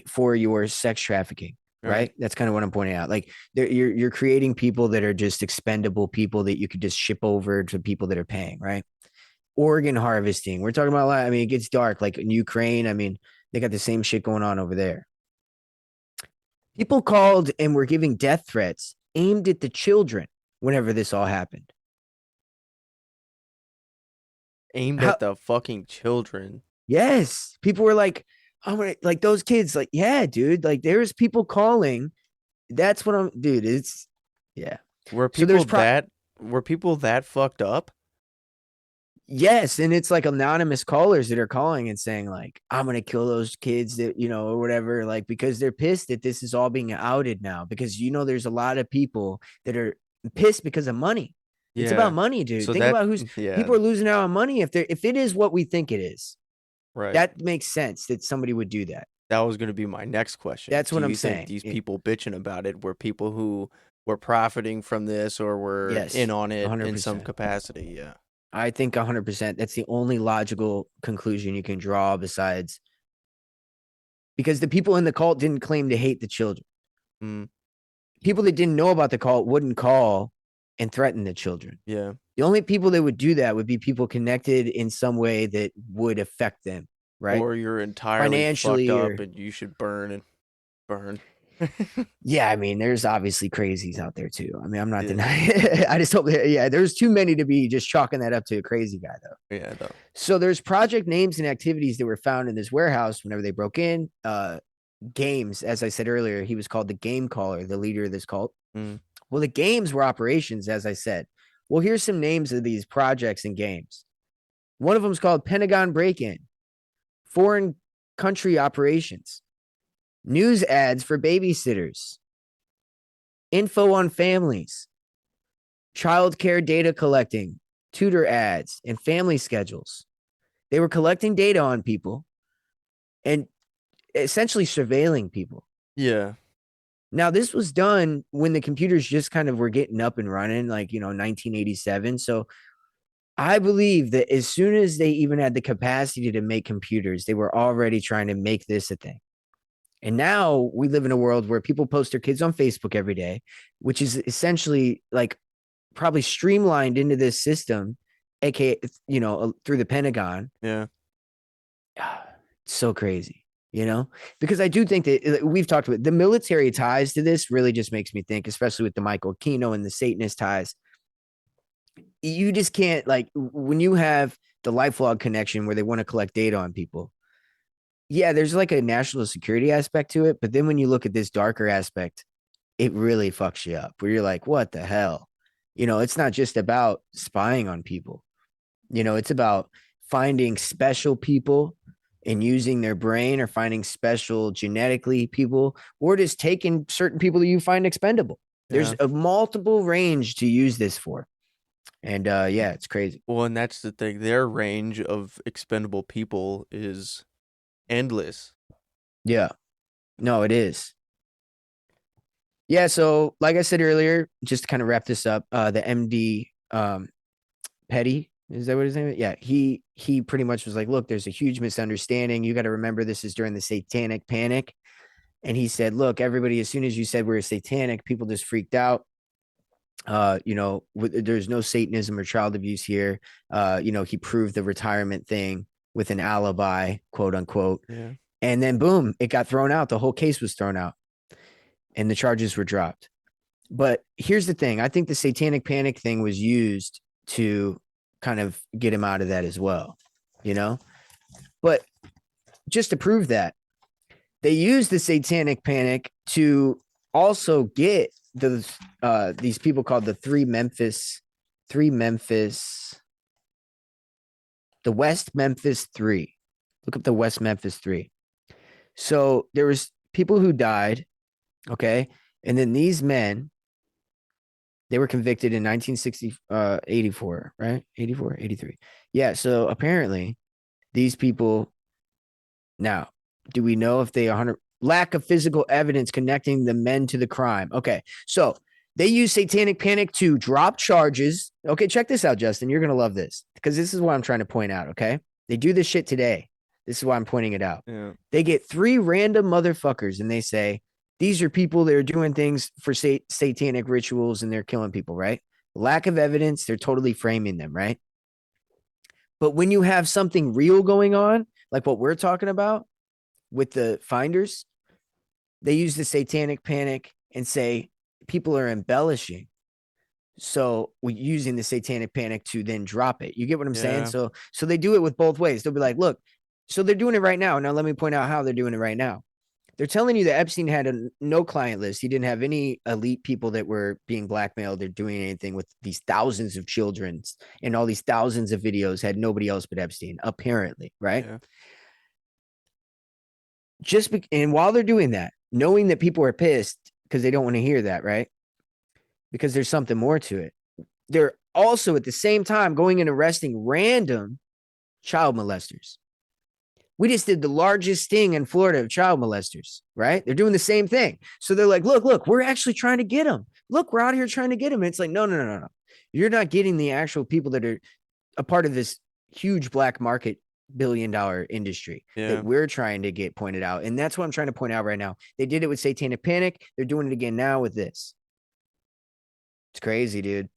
for your sex trafficking, right? That's kind of what I'm pointing out. Like you're creating people that are just expendable people that you could just ship over to people that are paying, right? Organ harvesting. We're talking about a lot. I mean, it gets dark. Like in Ukraine, I mean, they got the same shit going on over there. People called and were giving death threats aimed at the children whenever this all happened. Aimed at the fucking children. Yes. People were like, I'm gonna, like those kids, like, yeah, dude, like there's people calling. That's what dude, it's, yeah. Were people that fucked up? Yes, and it's like anonymous callers that are calling and saying like, I'm gonna kill those kids that or whatever, like because they're pissed that this is all being outed now. Because there's a lot of people that are pissed because of money. It's about Yeah. money, dude. So Think that about who's yeah, people are losing out on money if it is what we think it is. right. That makes sense that somebody would do that. That was going to be my next question. That's Do what I'm you think saying. these people bitching about it were people who were profiting from this or were Yes, in on it in some 100%. capacity? Yeah. I think 100%. That's the only logical conclusion you can draw besides because the people in the cult didn't claim to hate the children. Mm, People that didn't know about the cult wouldn't call and threaten the children. yeah. The only people that would do that would be people connected in some way that would affect them, right? Or you're entirely Financially fucked or up and you should burn and burn. yeah, I mean, there's obviously crazies out there too. I mean, I'm not Yeah. denying I just hope that, yeah, there's too many to be just chalking that up to a crazy guy though. Yeah, though. So there's project names and activities that were found in this warehouse whenever they broke in. Games, as I said earlier, he was called the game caller, the leader of this cult. Mm. Well, the games were operations, as I said. Well, here's some names of these projects and games. One of them is called Pentagon Break-In, Foreign Country Operations, News Ads for Babysitters, Info on Families, Child Care Data Collecting, Tutor Ads, and Family Schedules. They were collecting data on people and essentially surveilling people. Yeah. Now, this was done when the computers just kind of were getting up and running, like, 1987. So I believe that as soon as they even had the capacity to make computers, they were already trying to make this a thing. And now we live in a world where people post their kids on Facebook every day, which is essentially like probably streamlined into this system, aka, through the Pentagon. Yeah. It's so crazy. Because I do think that we've talked about the military ties to this really just makes me think, especially with the Michael Aquino and the Satanist ties. You just can't, like, when you have the LifeLog connection where they want to collect data on people. Yeah, there's like a national security aspect to it. But then when you look at this darker aspect, it really fucks you up where you're like, what the hell? It's not just about spying on people. It's about finding special people and using their brain or finding special genetically people or just taking certain people that you find expendable. There's Yeah. a multiple range to use this for. And yeah, it's crazy. Well, and that's the thing. Their range of expendable people is endless. Yeah. No, it is. Yeah, so like I said earlier, just to kind of wrap this up, the MD Petty, is that what his name is? Yeah, he pretty much was like, look, there's a huge misunderstanding. You got to remember this is during the Satanic Panic. And he said, look, everybody, as soon as you said we're satanic, people just freaked out. There's no Satanism or child abuse here. He proved the retirement thing with an alibi, quote unquote. Yeah. And then boom, it got thrown out. The whole case was thrown out and the charges were dropped. But here's the thing. I think the Satanic Panic thing was used to kind of get him out of that as well, But just to prove that, they used the Satanic Panic to also get these people called the West Memphis Three. Look up the West Memphis Three. So there was people who died, okay? And then these men, they were convicted in 84, right? 84, 83. Yeah, so apparently these people, now, do we know if they 100 lack of physical evidence connecting the men to the crime? Okay, so they use Satanic Panic to drop charges. Okay, check this out, Justin. You're going to love this because this is what I'm trying to point out, okay? They do this shit today. This is why I'm pointing it out. Yeah. They get 3 random motherfuckers and they say, these are people that are doing things for satanic rituals and they're killing people, right? Lack of evidence, they're totally framing them, right? But when you have something real going on, like what we're talking about with the finders, they use the Satanic Panic and say people are embellishing. So we're using the Satanic Panic to then drop it. You get what I'm saying? So they do it with both ways. They'll be like, look, so they're doing it right now. Now, let me point out how they're doing it right now. They're telling you that Epstein had no client list. He didn't have any elite people that were being blackmailed or doing anything with these thousands of children and all these thousands of videos had nobody else but Epstein, apparently, right? Yeah. And while they're doing that, knowing that people are pissed because they don't want to hear that, right? Because there's something more to it. They're also at the same time going and arresting random child molesters. We just did the largest sting in Florida of child molesters, right? They're doing the same thing. So they're like, look, we're actually trying to get them. Look, we're out here trying to get them. And it's like, no. You're not getting the actual people that are a part of this huge black market billion-dollar industry that we're trying to get pointed out. And that's what I'm trying to point out right now. They did it with Satanic Panic. They're doing it again now with this. It's crazy, dude.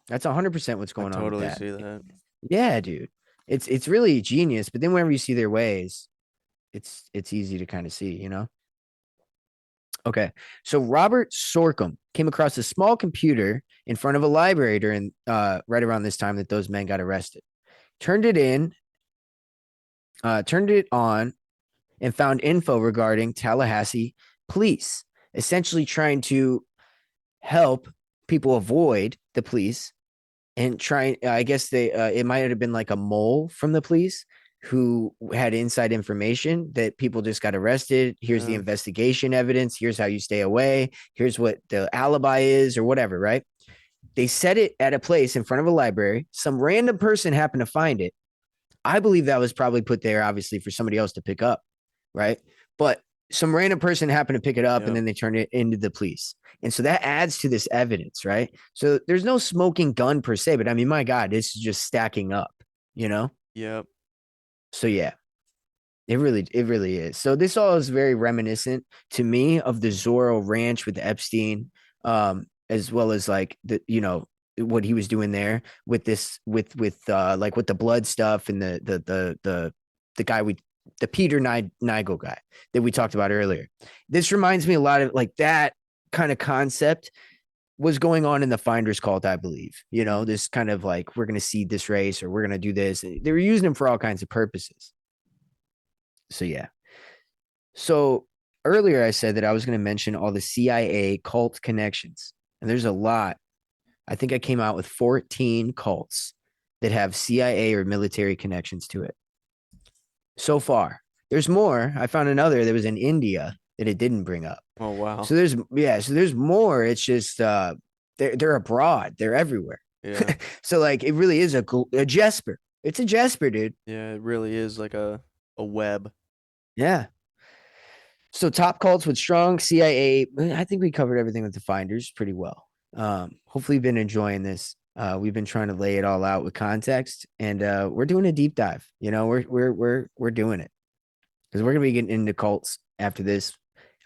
That's 100% what's going on. Totally with that. see that. Yeah, dude. It's really genius. But then whenever you see their ways, it's easy to kind of see, you know? Okay. So Robert Sorghum came across a small computer in front of a library during right around this time that those men got arrested. Turned it on, and found info regarding Tallahassee police, essentially trying to help people avoid the police and trying, I guess it might have been like a mole from the police who had inside information that people just got arrested. Here's the investigation evidence. Here's how you stay away. Here's what the alibi is or whatever, right? They set it at a place in front of a library. Some random person happened to find it. I believe that was probably put there, obviously, for somebody else to pick up, right? But some random person happened to pick it up and then they turned it into the police. And so that adds to this evidence, right? So there's no smoking gun per se, but I mean, my God, this is just stacking up, you know? Yep. So yeah, it really is. So this all is very reminiscent to me of the Zorro Ranch with Epstein, as well as like what he was doing there with this, with like with the blood stuff and the guy the Peter Nigel guy that we talked about earlier. This reminds me a lot of like that kind of concept was going on in the Finders cult, I believe. You know, this kind of like, we're going to seed this race or we're going to do this. They were using them for all kinds of purposes. So, yeah. So earlier I said that I was going to mention all the CIA cult connections. And there's a lot. I think I came out with 14 cults that have CIA or military connections to it. So far. There's more. I found another that was in India that it didn't bring up. Oh, wow. So there's more. It's just they're abroad. They're everywhere. Yeah. So like it really is a GESPR. It's a GESPR, dude. Yeah, it really is like a web. Yeah. So top cults with strong CIA. I think we covered everything with the Finders pretty well. Hopefully you've been enjoying this. We've been trying to lay it all out with context, and we're doing a deep dive. You know, we're doing it because we're gonna be getting into cults after this.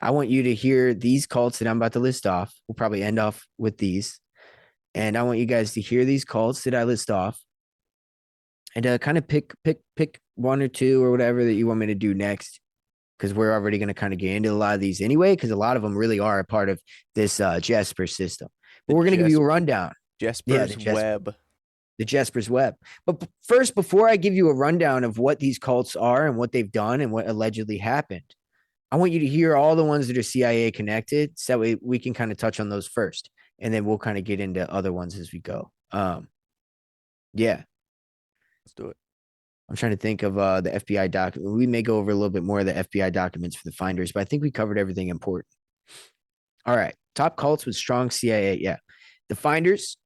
I want you to hear these cults that I'm about to list off. We'll probably end off with these. And I want you guys to hear these cults that I list off and kind of pick one or two or whatever that you want me to do next. Because we're already going to kind of get into a lot of these anyway, because a lot of them really are a part of this GESPR system. But we're going to give you a rundown. GESPR's web. The GESPR's web. But first, before I give you a rundown of what these cults are and what they've done and what allegedly happened, I want you to hear all the ones that are CIA connected, so that way we can kind of touch on those first, and then we'll kind of get into other ones as we go. Yeah. Let's do it. I'm trying to think of the FBI document. We may go over a little bit more of the FBI documents for the Finders, but I think we covered everything important. All right. Top cults with strong CIA. Yeah. The Finders,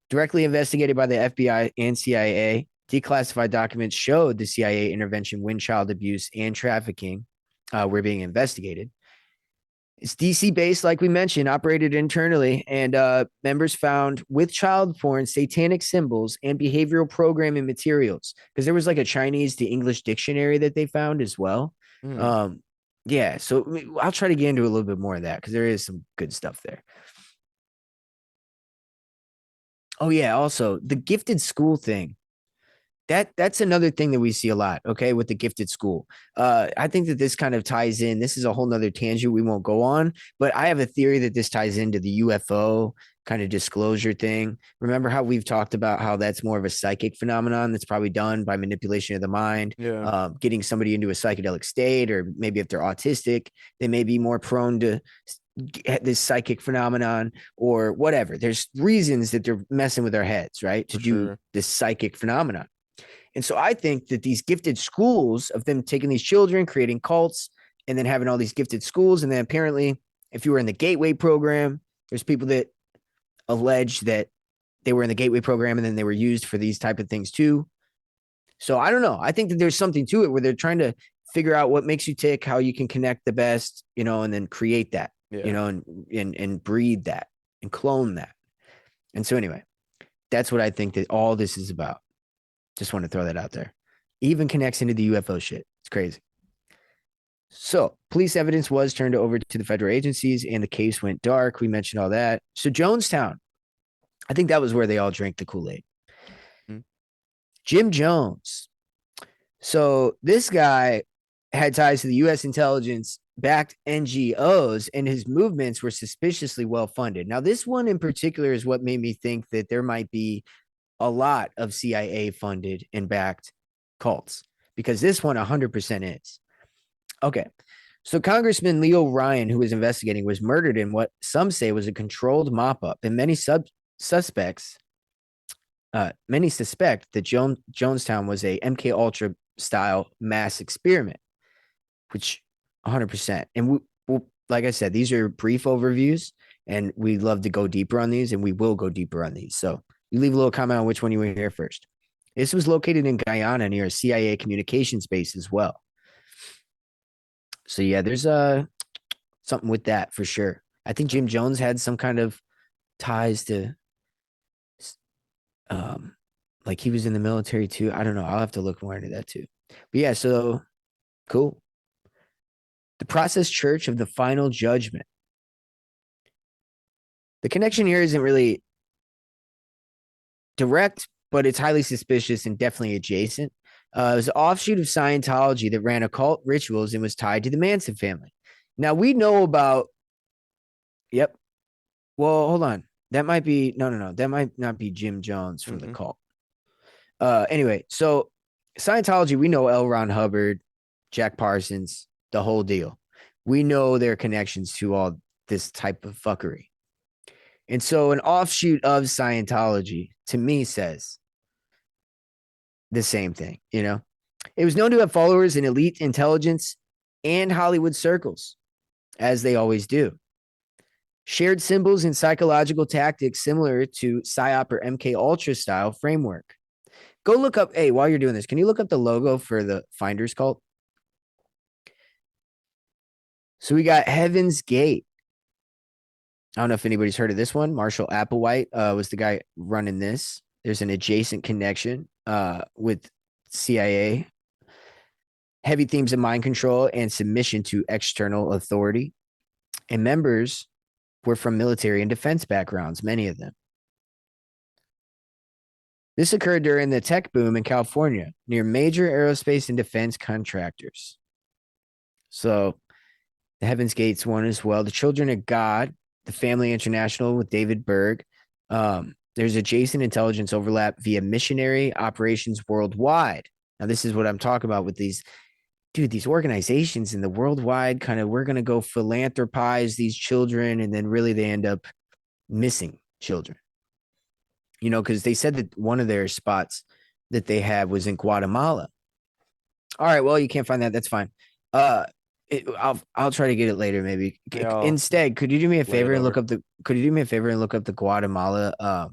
directly investigated by the FBI and CIA. Declassified documents showed the CIA intervention when child abuse and trafficking were being investigated. It's DC based, like we mentioned, operated internally, and members found with child porn, satanic symbols, and behavioral programming materials. Because there was like a Chinese to English dictionary that they found as well. Yeah, so I'll try to get into a little bit more of that because there is some good stuff there. Oh yeah, also the gifted school thing. That's another thing that we see a lot, okay, with the gifted school. I think that this kind of ties in. This is a whole nother tangent we won't go on, but I have a theory that this ties into the UFO kind of disclosure thing. Remember how we've talked about how that's more of a psychic phenomenon that's probably done by manipulation of the mind, getting somebody into a psychedelic state, or maybe if they're autistic, they may be more prone to this psychic phenomenon or whatever. There's reasons that they're messing with their heads, right, to do this psychic phenomenon. And so I think that these gifted schools of them taking these children, creating cults, and then having all these gifted schools. And then apparently, if you were in the Gateway program, there's people that allege that they were in the gateway program and then they were used for these type of things too. So I don't know. I think that there's something to it where they're trying to figure out what makes you tick, how you can connect the best, and then create that, and breed that and clone that. And so anyway, that's what I think that all this is about. Just want to throw that out there. Even connects into the UFO shit. It's crazy. So police evidence was turned over to the federal agencies and the case went dark. We mentioned all that. So Jonestown, I think that was where they all drank the Kool-Aid. Jim Jones. So this guy had ties to the U.S. intelligence-backed NGOs, and his movements were suspiciously well-funded. Now, this one in particular is what made me think that there might be a lot of CIA-funded and backed cults, because this one 100% is. Okay, so Congressman Leo Ryan, who was investigating, was murdered in what some say was a controlled mop-up, and many suspect that Jonestown was a MKUltra style mass experiment, which 100%. And we, like I said, these are brief overviews, and we love to go deeper on these, and we will go deeper on these. So you leave a little comment on which one you want to hear first. This was located in Guyana near a CIA communications base as well. So yeah, there's something with that for sure. I think Jim Jones had some kind of ties to like he was in the military too. I don't know. I'll have to look more into that too. But yeah, so cool. The Process Church of the Final Judgment. The connection here isn't really direct, but it's highly suspicious and definitely adjacent. It was an offshoot of Scientology that ran occult rituals and was tied to the Manson family. Now we know about, yep. Well, hold on. That might be, no. That might not be Jim Jones from the cult. Anyway, so Scientology, we know L. Ron Hubbard, Jack Parsons, the whole deal. We know their connections to all this type of fuckery. And so an offshoot of Scientology, to me, says the same thing, It was known to have followers in elite intelligence and Hollywood circles, as they always do. Shared symbols and psychological tactics similar to PSYOP or MKUltra style framework. Go look up, hey, while you're doing this, can you look up the logo for the Finders cult? So we got Heaven's Gate. I don't know if anybody's heard of this one. Marshall Applewhite was the guy running this. There's an adjacent connection with CIA. Heavy themes of mind control and submission to external authority. And members were from military and defense backgrounds, many of them. This occurred during the tech boom in California near major aerospace and defense contractors. So the Heaven's Gates one as well. The Children of God, the Family International with David Berg. There's adjacent intelligence overlap via missionary operations worldwide. Now, this is what I'm talking about with these organizations in the worldwide kind of, we're going to go philanthropize these children, and then really they end up missing children. Because they said that one of their spots that they had was in Guatemala. All right, well, you can't find that. That's fine. I'll try to get it later, maybe. Yeah, instead, could you do me a favor and look up the Guatemala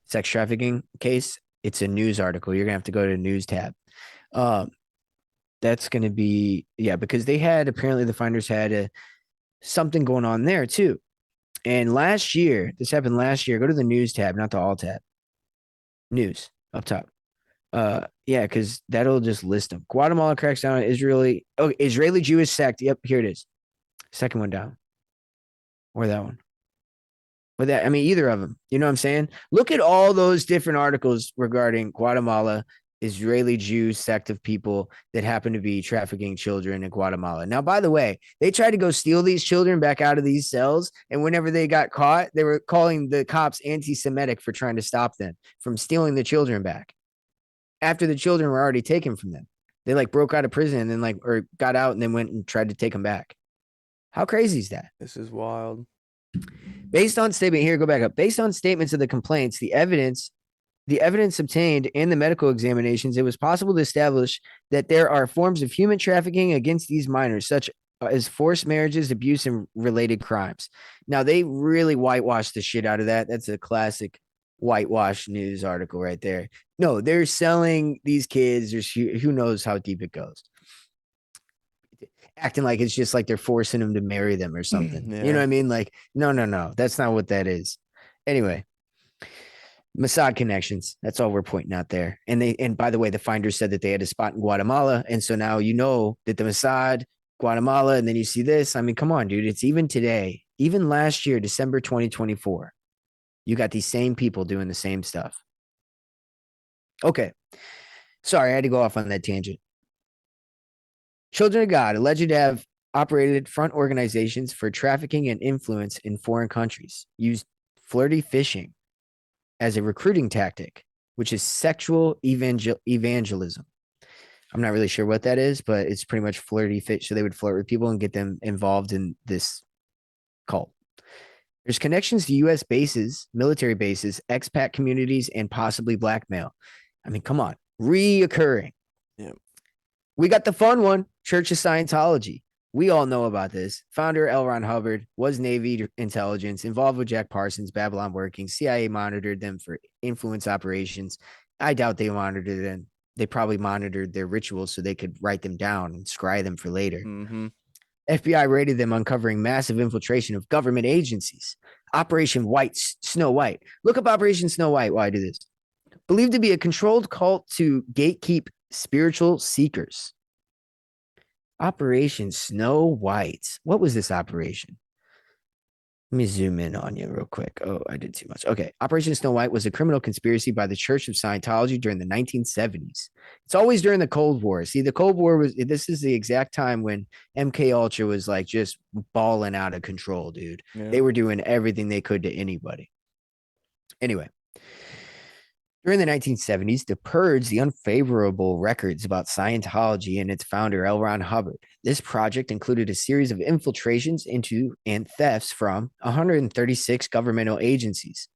sex trafficking case? It's a news article. You're gonna have to go to the news tab. That's gonna be, because they had, apparently the Finders had something going on there too. And this happened last year. Go to the news tab, not the all tab. News up top. Because that'll just list them. Guatemala cracks down on Israeli Jewish sect. Yep, here it is. Second one down. Or that one. But either of them. You know what I'm saying? Look at all those different articles regarding Guatemala, Israeli Jew sect of people that happen to be trafficking children in Guatemala. Now, by the way, they tried to go steal these children back out of these cells. And whenever they got caught, they were calling the cops anti-Semitic for trying to stop them from stealing the children back. After the children were already taken from them. They broke out of prison and then or got out and then went and tried to take them back. How crazy is that? This is wild. Based on statements of the complaints, the evidence obtained in the medical examinations, it was possible to establish that there are forms of human trafficking against these minors, such as forced marriages, abuse, and related crimes. Now they really whitewashed the shit out of that. That's a classic whitewash news article right there. No, they're selling these kids. There's who knows how deep it goes. Acting like it's just like they're forcing them to marry them or something. Yeah. You know what I mean? Like, no, that's not what that is. Anyway, Mossad connections. That's all we're pointing out there. And by the way, the finders said that they had a spot in Guatemala, and so now you know that the Mossad, Guatemala, and then you see this. I mean, come on, dude. It's even today, even last year, December 2024. You got these same people doing the same stuff. Okay. Sorry, I had to go off on that tangent. Children of God alleged to have operated front organizations for trafficking and influence in foreign countries, used flirty fishing as a recruiting tactic, which is sexual evangelism. I'm not really sure what that is, but it's pretty much flirty fish. So they would flirt with people and get them involved in this cult. There's connections to U.S. bases, military bases, expat communities, and possibly blackmail. I mean, come on, reoccurring. Yeah. We got the fun one, Church of Scientology. We all know about this. Founder L. Ron Hubbard was Navy intelligence, involved with Jack Parsons, Babylon workings. CIA monitored them for influence operations. I doubt they monitored them. They probably monitored their rituals so they could write them down and scry them for later. Mm-hmm. FBI raided them, uncovering massive infiltration of government agencies. Operation Snow White. Look up Operation Snow White while I do this. Believed to be a controlled cult to gatekeep spiritual seekers. Operation Snow White. What was this operation? Let me zoom in on you real quick. Oh, I did too much. Okay. Operation Snow White was a criminal conspiracy by the Church of Scientology during the 1970s. It's always during the Cold War. See, the Cold War this is the exact time when MKUltra was like just balling out of control, dude. Yeah. They were doing everything they could to anybody. Anyway, during the 1970s, to purge the unfavorable records about Scientology and its founder, L. Ron Hubbard, this project included a series of infiltrations into and thefts from 136 governmental agencies.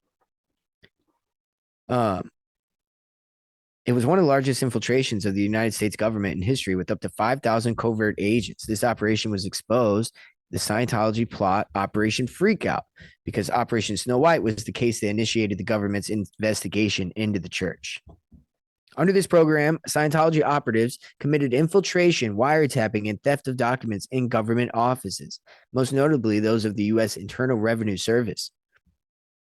It was one of the largest infiltrations of the United States government in history, with up to 5,000 covert agents. This operation was exposed, the Scientology plot, Operation Freakout, because Operation Snow White was the case that initiated the government's investigation into the church. Under this program, Scientology operatives committed infiltration, wiretapping, and theft of documents in government offices, most notably those of the U.S. Internal Revenue Service.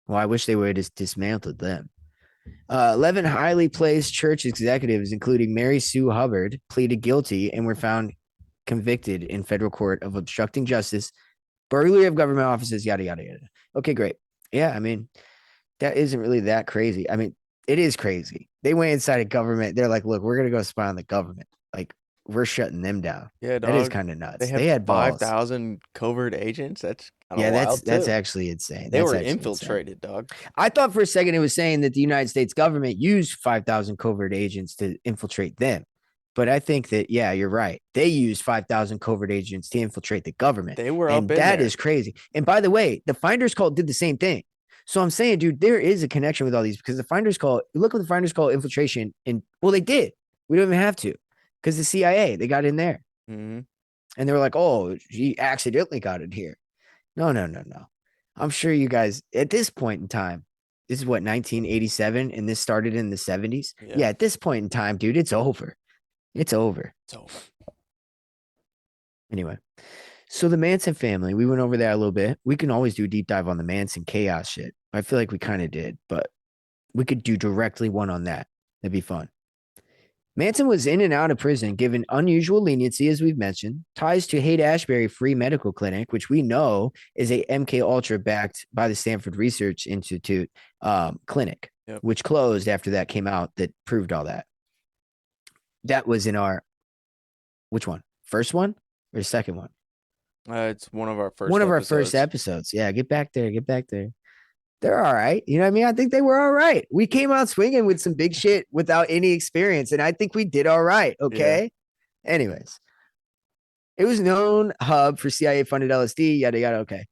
Well, I wish they would have dismantled them. 11 highly placed church executives, including Mary Sue Hubbard, pleaded guilty and were found convicted in federal court of obstructing justice, burglary of government offices, yada, yada, yada. Okay, great. Yeah, I mean, that isn't really that crazy. I mean, it is crazy. They went inside a government. They're like, look, we're going to go spy on the government. Like, we're shutting them down. Yeah, dog. That is kind of nuts. They had balls. 5,000 covert agents. That's that's actually insane. They were infiltrated, dog. I thought for a second it was saying that the United States government used 5,000 covert agents to infiltrate them. But I think that, yeah, you're right. They used 5,000 covert agents to infiltrate the government. They were and up in that there. Is crazy. And by the way, the Finders Cult did the same thing. So I'm saying, dude, there is a connection with all these, because the Finders Cult, look at the Finders Cult infiltration. And well, they did. We don't even have to, because the CIA, they got in there. Mm-hmm. And they were like, oh, she accidentally got it here. No. I'm sure you guys, at this point in time, this is what, 1987, and this started in the 70s? Yeah, at this point in time, dude, it's over. It's over. Anyway, so the Manson family, we went over that a little bit. We can always do a deep dive on the Manson chaos shit. I feel like we kind of did, but we could do directly one on that. That'd be fun. Manson was in and out of prison, given unusual leniency, as we've mentioned, ties to Haight-Ashbury Free Medical Clinic, which we know is a MKUltra backed by the Stanford Research Institute clinic, which closed after that came out that proved all that. That was in our, which one? First one or the second one? It's one of our first. Our first episodes. Yeah, get back there. They're all right. You know what I mean? I think they were all right. We came out swinging with some big shit without any experience, and I think we did all right. Okay. Yeah. Anyways, it was known hub for CIA-funded LSD. Yada yada. Okay.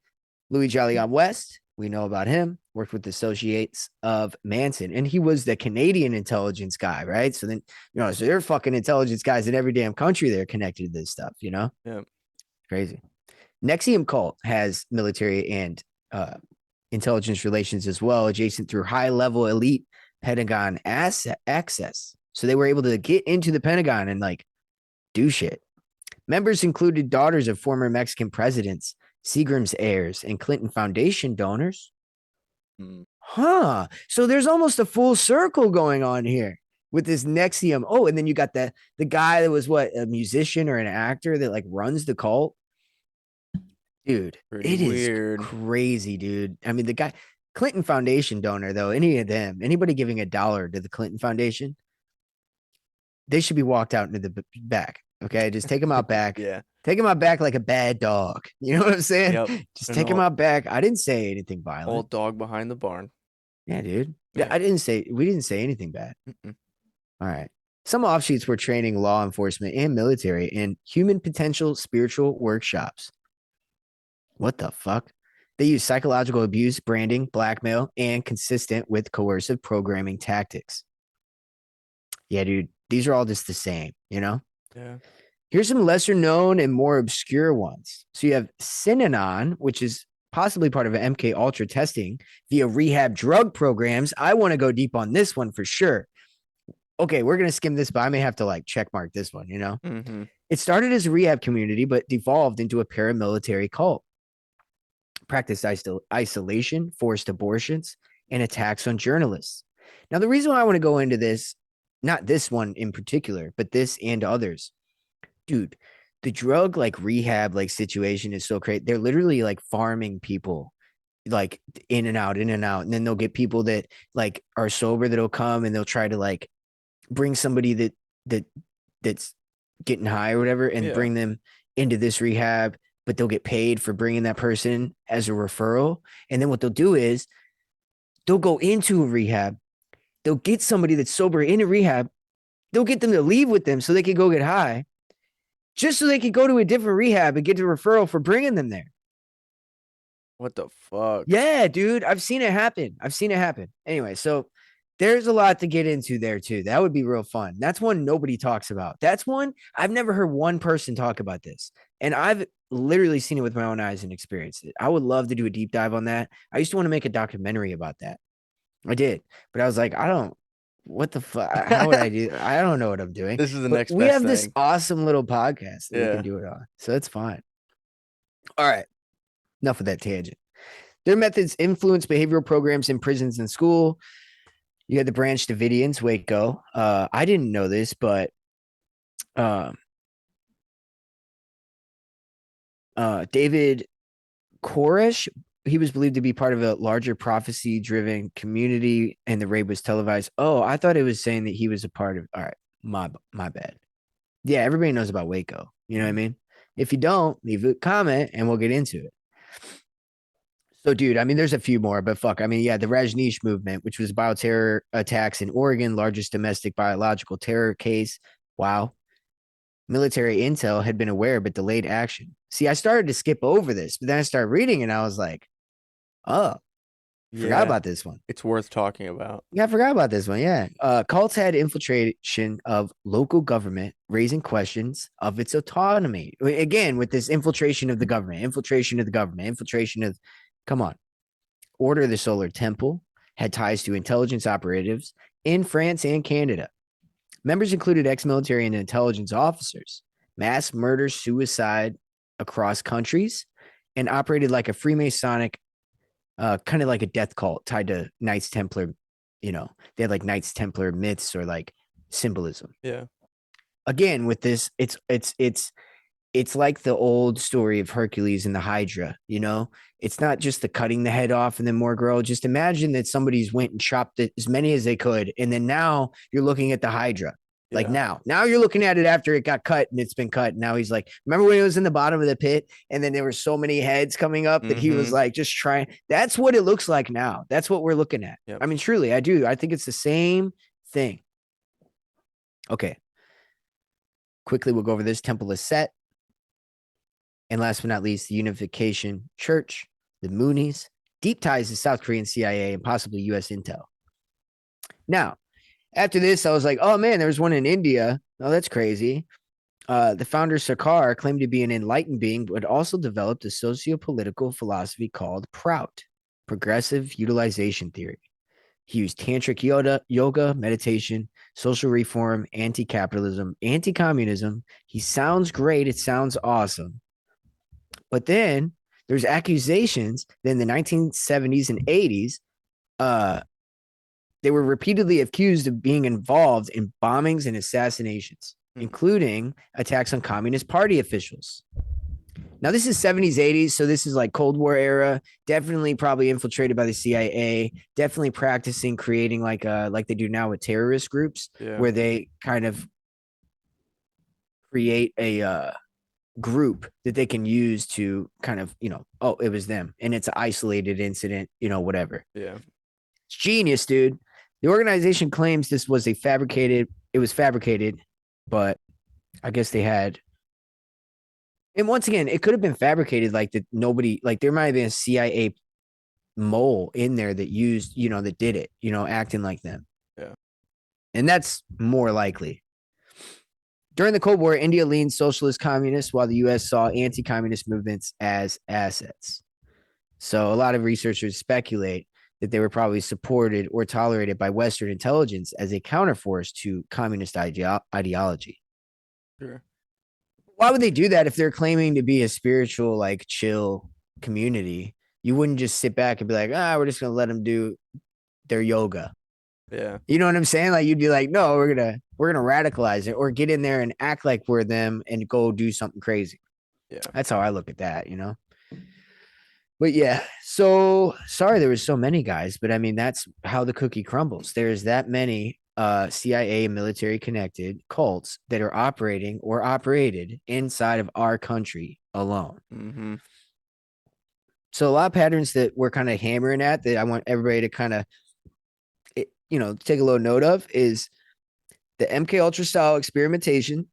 Louis Jolyon West. We know about him. Worked with associates of Manson, and he was the Canadian intelligence guy, right? So then, so they're fucking intelligence guys in every damn country. They're connected to this stuff, Yeah. Crazy. Nexium cult has military and intelligence relations as well, adjacent through high-level elite Pentagon access. So they were able to get into the Pentagon and like do shit. Members included daughters of former Mexican presidents, Seagram's heirs, and Clinton Foundation donors. Huh. So there's almost a full circle going on here with this Nexium. Oh, and then you got the guy that was what, a musician or an actor that like runs the cult. Dude, Pretty it weird. is crazy, dude. I mean, the guy, Clinton Foundation donor, though, any of them, anybody giving $1 to the Clinton Foundation, they should be walked out into the back. Okay. Just take them out back. Yeah. Take them out back like a bad dog. You know what I'm saying? Yep. Just take them out back. I didn't say anything violent. Old dog behind the barn. Yeah, dude. Yeah. We didn't say anything bad. All right. Some offshoots were training law enforcement and military in human potential spiritual workshops. What the fuck? They use psychological abuse, branding, blackmail, and consistent with coercive programming tactics. Yeah, dude. These are all just the same, you know? Yeah. Here's some lesser known and more obscure ones. So you have Synanon, which is possibly part of an MKUltra testing via rehab drug programs. I want to go deep on this one for sure. Okay, we're going to skim this, but I may have to like check mark this one, you know? It started as a rehab community, but devolved into a paramilitary cult. Practiced isolation, forced abortions, and attacks on journalists. Now, the reason why I want to go into this, not this one in particular, but this and others, dude, the drug like rehab like situation is so crazy. They're literally like farming people like in and out. And then they'll get people that like are sober that'll come and they'll try to like bring somebody that's getting high or whatever and bring them into this rehab, but they'll get paid for bringing that person as a referral. And then what they'll do is they'll go into a rehab. They'll get somebody that's sober in a rehab. They'll get them to leave with them so they can go get high, just so they can go to a different rehab and get a referral for bringing them there. What the fuck? Yeah, dude. I've seen it happen. Anyway, so there's a lot to get into there too. That would be real fun. That's one nobody talks about. That's one I've never heard one person talk about this. And I've literally seen it with my own eyes and experienced it. I would love to do a deep dive on that. I used to want to make a documentary about that. I did, but I was like, what the fuck? How would I do? I don't know what I'm doing. This is the But next we best have this thing. awesome little podcast that we can do it on. So it's fine. All right. Enough of that tangent. Their methods influence behavioral programs in prisons and school. You had the Branch Davidians, Waco. I didn't know this, but David Koresh, he was believed to be part of a larger prophecy-driven community, and the raid was televised. Oh, I thought it was saying that he was a part of. All right, my bad. Yeah, everybody knows about Waco. You know what I mean? If you don't, leave a comment, and we'll get into it. So, dude, I mean, there's a few more, but fuck. I mean, yeah, the Rajneesh movement, which was bioterror attacks in Oregon, largest domestic biological terror case. Wow. Military intel had been aware, but delayed action. See, I started to skip over this, but then I started reading and I was like, oh, forgot about this one. It's worth talking about. Yeah, I forgot about this one. Yeah. Cults had infiltration of local government, raising questions of its autonomy. Again, with this infiltration of the government. Come on. Order of the Solar Temple had ties to intelligence operatives in France and Canada. Members included ex-military and intelligence officers, mass murder, suicide across countries, and operated like a Freemasonic, kind of like a death cult tied to Knights Templar. You know, they had like Knights Templar myths or like symbolism. Yeah. Again, with this, it's like the old story of Hercules and the Hydra, you know? It's not just the cutting the head off and then more grow. Just imagine that somebody's went and chopped it as many as they could. And then now you're looking at the Hydra. Like now you're looking at it after it got cut and it's been cut. Now he's like, remember when he was in the bottom of the pit and then there were so many heads coming up that he was like, just trying. That's what it looks like now. That's what we're looking at. Yep. I mean, truly, I do. I think it's the same thing. Okay. Quickly, we'll go over this. Temple is set. And last but not least, the Unification Church, the Moonies, deep ties to South Korean CIA and possibly U.S. intel. Now, after this, I was like, oh, man, there was one in India. Oh, that's crazy. The founder Sarkar claimed to be an enlightened being, but also developed a socio-political philosophy called Prout, progressive utilization theory. He used tantric yoga, meditation, social reform, anti-capitalism, anti-communism. He sounds great. It sounds awesome. But then there's accusations that in the 1970s and 80s, they were repeatedly accused of being involved in bombings and assassinations, including attacks on Communist Party officials. Now, this is 70s, 80s, so this is like Cold War era, definitely probably infiltrated by the CIA, definitely practicing creating like they do now with terrorist groups, where they kind of create a group that they can use to kind of, oh, it was them, and it's an isolated incident, whatever. Yeah. It's genius, dude. The organization claims this was fabricated, but I guess they had. And once again, it could have been fabricated, like that nobody, like there might have been a CIA mole in there that used, that did it, acting like them. Yeah. And that's more likely. During the Cold War, India leaned socialist communist, while the U.S. saw anti-communist movements as assets. So a lot of researchers speculate that they were probably supported or tolerated by Western intelligence as a counterforce to communist ideology. Sure. Why would they do that if they're claiming to be a spiritual, like chill community? You wouldn't just sit back and be like, we're just going to let them do their yoga. Yeah. You know what I'm saying? Like, you'd be like, no, we're going to radicalize it or get in there and act like we're them and go do something crazy. Yeah. That's how I look at that, But yeah, so sorry there was so many guys, but I mean, that's how the cookie crumbles. There's that many CIA military connected cults that are operating or operated inside of our country alone. Mm-hmm. So a lot of patterns that we're kind of hammering at that I want everybody to kind of, take a little note of is the MKUltra style experimentation,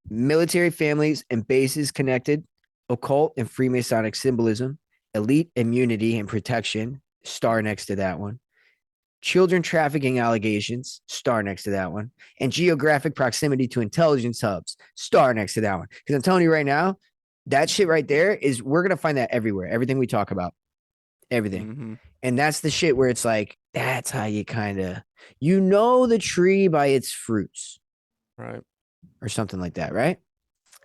military families and bases connected, occult and Freemasonic symbolism, elite immunity and protection, star next to that one. Children trafficking allegations, star next to that one. And geographic proximity to intelligence hubs, star next to that one. Because I'm telling you right now, that shit right there is, we're going to find that everywhere. Everything we talk about, everything. Mm-hmm. And that's the shit where it's like, that's how you kind of, the tree by its fruits. Right. Or something like that, right?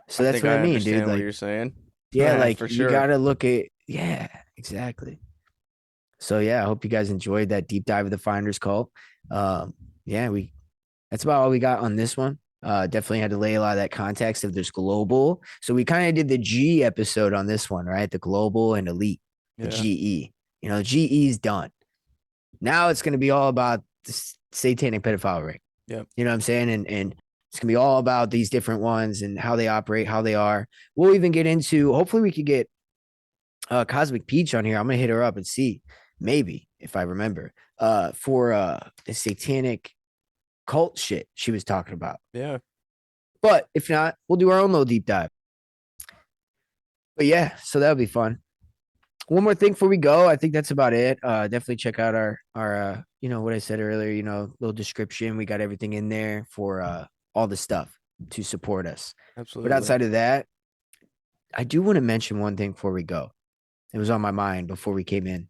So I that's what I mean, dude. What like, you're saying. Yeah, like for you sure. got to look at, yeah, exactly. So yeah, I hope you guys enjoyed that deep dive of the Finders Cult. That's about all we got on this one. Definitely had to lay a lot of that context of this global. So we kind of did the G episode on this one, right? The global and elite, the GE. GE's done. Now it's going to be all about the satanic pedophile ring. Yeah. You know what I'm saying? And it's going to be all about these different ones and how they operate, how they are. We'll even get into, hopefully we could get Cosmic Peach on here. I'm going to hit her up and see, maybe, if I remember, for the satanic cult shit she was talking about. Yeah. But if not, we'll do our own little deep dive. But yeah, so that'll be fun. One more thing before we go. I think that's about it. Definitely check out our what I said earlier, little description. We got everything in there for all the stuff to support us. Absolutely. But outside of that, I do want to mention one thing before we go. It was on my mind before we came in.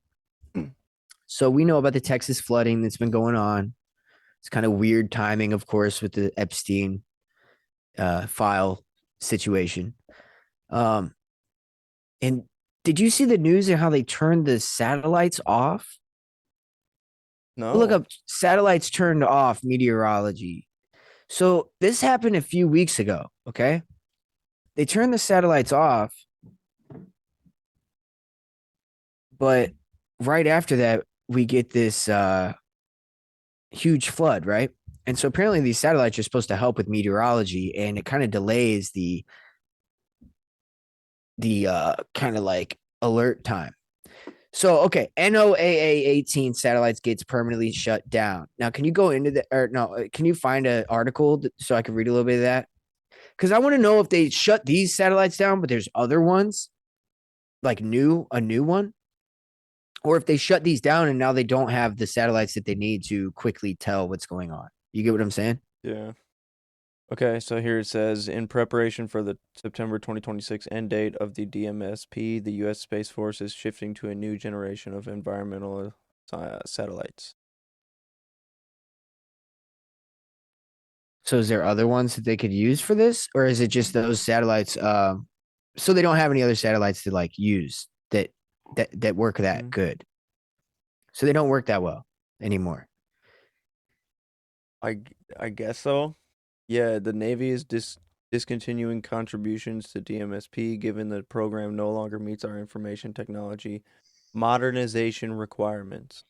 So we know about the Texas flooding that's been going on. It's kind of weird timing, of course, with the Epstein file situation. And did you see the news and how they turned the satellites off? No. Look up satellites turned off meteorology. So this happened a few weeks ago, okay? They turned the satellites off, but right after that, we get this huge flood, right? And so apparently these satellites are supposed to help with meteorology, and it kind of delays the kind of like alert time. So, okay, NOAA 18 satellites gets permanently shut down. Now, can you go into the, or no, can you find an article so I can read a little bit of that? Because I want to know if they shut these satellites down, but there's other ones, like a new one, or if they shut these down and now they don't have the satellites that they need to quickly tell what's going on. You get what I'm saying? Yeah. Okay, so here it says, in preparation for the September 2026 end date of the DMSP, the U.S. Space Force is shifting to a new generation of environmental satellites. So is there other ones that they could use for this, or is it just those satellites? So they don't have any other satellites to like use that work that Mhm. good. So they don't work that well anymore. I guess so. Yeah, the Navy is discontinuing contributions to DMSP given the program no longer meets our information technology modernization requirements.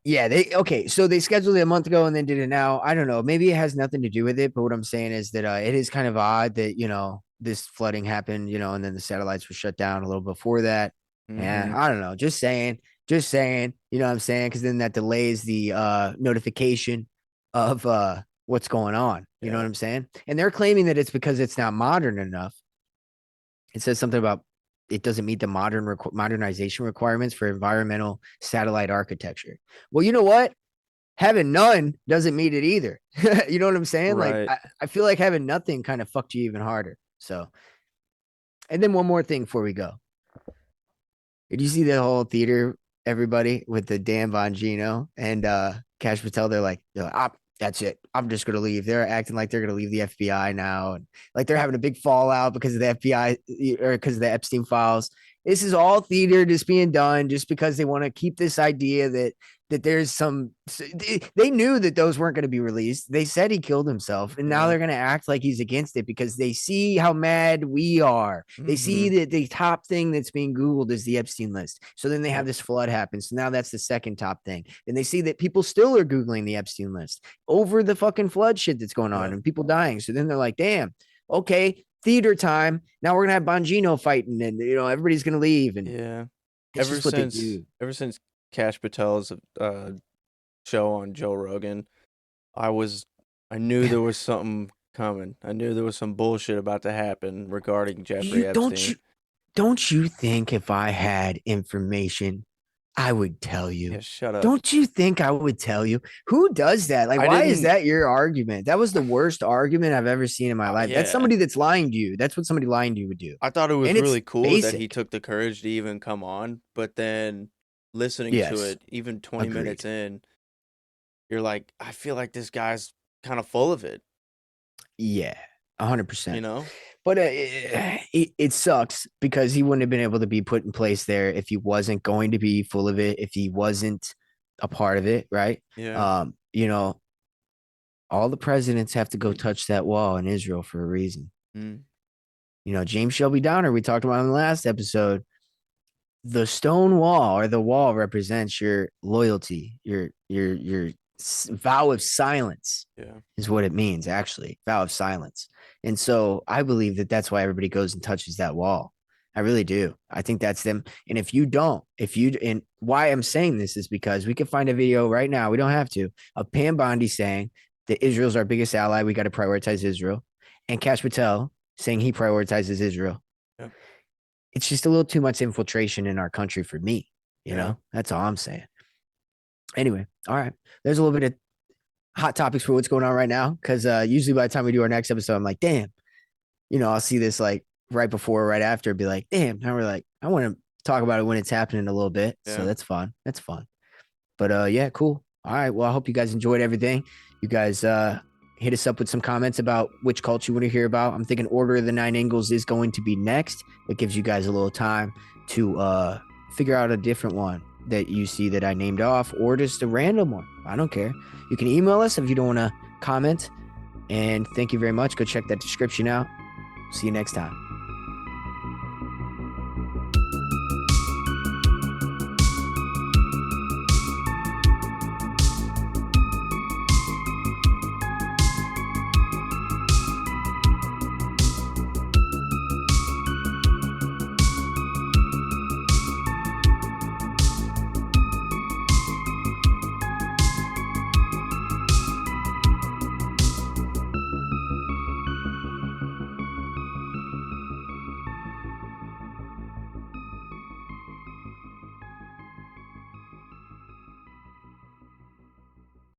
Yeah, okay. So they scheduled it a month ago and then did it now. I don't know. Maybe it has nothing to do with it, but what I'm saying is that it is kind of odd that this flooding happened, and then the satellites were shut down a little before that. And Mm-hmm. I don't know. Just saying. You know what I'm saying? Because then that delays the notification of what's going on. You know Yeah. what I'm saying? And they're claiming that it's because it's not modern enough. It says something about it doesn't meet the modernization requirements for environmental satellite architecture. Well, you know what? Having none doesn't meet it either. You know what I'm saying? Like, Right. I feel like having nothing kind of fucked you even harder. So, and then one more thing before we go. Did you see the whole theater, everybody, with the Dan Bongino and Cash Patel? That's it. I'm just gonna leave. They're acting like they're gonna leave the FBI now, and like they're having a big fallout because of the FBI or because of the Epstein files. This is all theater just being done just because they want to keep this idea that there's some. They knew that those weren't going to be released. They said he killed himself, and now Yeah. they're going to act like he's against it because they see how mad we are. They see Mm-hmm. that the top thing that's being Googled is the Epstein list. So then they have Yep. this flood happen. So now that's the second top thing. And they see that people still are Googling the Epstein list over the fucking flood shit that's going on Yep. and people dying. So then they're like, damn, okay, theater time. Now we're gonna have Bongino fighting, and everybody's gonna leave, and Yeah. it's just what they do. Ever since Cash Patel's show on Joe Rogan, I knew there was something coming. I knew there was some bullshit about to happen regarding Jeffrey You Epstein. don't you think if I had information, I would tell you? Yeah, shut up. Don't you think I would tell you? Who does that? Like, I why is didn't. that your argument? That was the worst argument I've ever seen in my life. That's Yeah. somebody that's lying to you. That's what somebody lying to you would do. I thought it was And it's really cool that he basic. took the courage to even come on, but then listening to Yes. it, even 20 Agreed. minutes in, you're like, I feel like this guy's kind of full of it, Yeah, 100%. you know? But it sucks because he wouldn't have been able to be put in place there if he wasn't going to be full of it, if he wasn't a part of it, right? Yeah. All the presidents have to go touch that wall in Israel for a reason. Mm. James Shelby Downer, we talked about in the last episode. The stone wall or the wall represents your loyalty, your vow of silence Yeah. is what it means, actually, vow of silence. And so I believe that that's why everybody goes and touches that wall. I really do. I think that's them. And and why I'm saying this is because we can find a video right now. We don't have to, of Pam Bondi saying that Israel's our biggest ally. We got to prioritize Israel. And Kash Patel saying he prioritizes Israel. Yeah. It's just a little too much infiltration in our country for me. That's all I'm saying. Anyway, all right. There's a little bit of hot topics for what's going on right now. Cause usually by the time we do our next episode, I'm like, damn, I'll see this like right before or right after, be like, damn. Now we're like, I want to talk about it when it's happening a little bit. Yeah. So that's fun. That's fun. But yeah, cool. All right. Well, I hope you guys enjoyed everything. You guys hit us up with some comments about which cult you want to hear about. I'm thinking Order of the Nine Angles is going to be next. It gives you guys a little time to figure out a different one that you see that I named off, or just a random one. I don't care. You can email us if you don't want to comment. And thank you very much. Go check that description out. See you next time.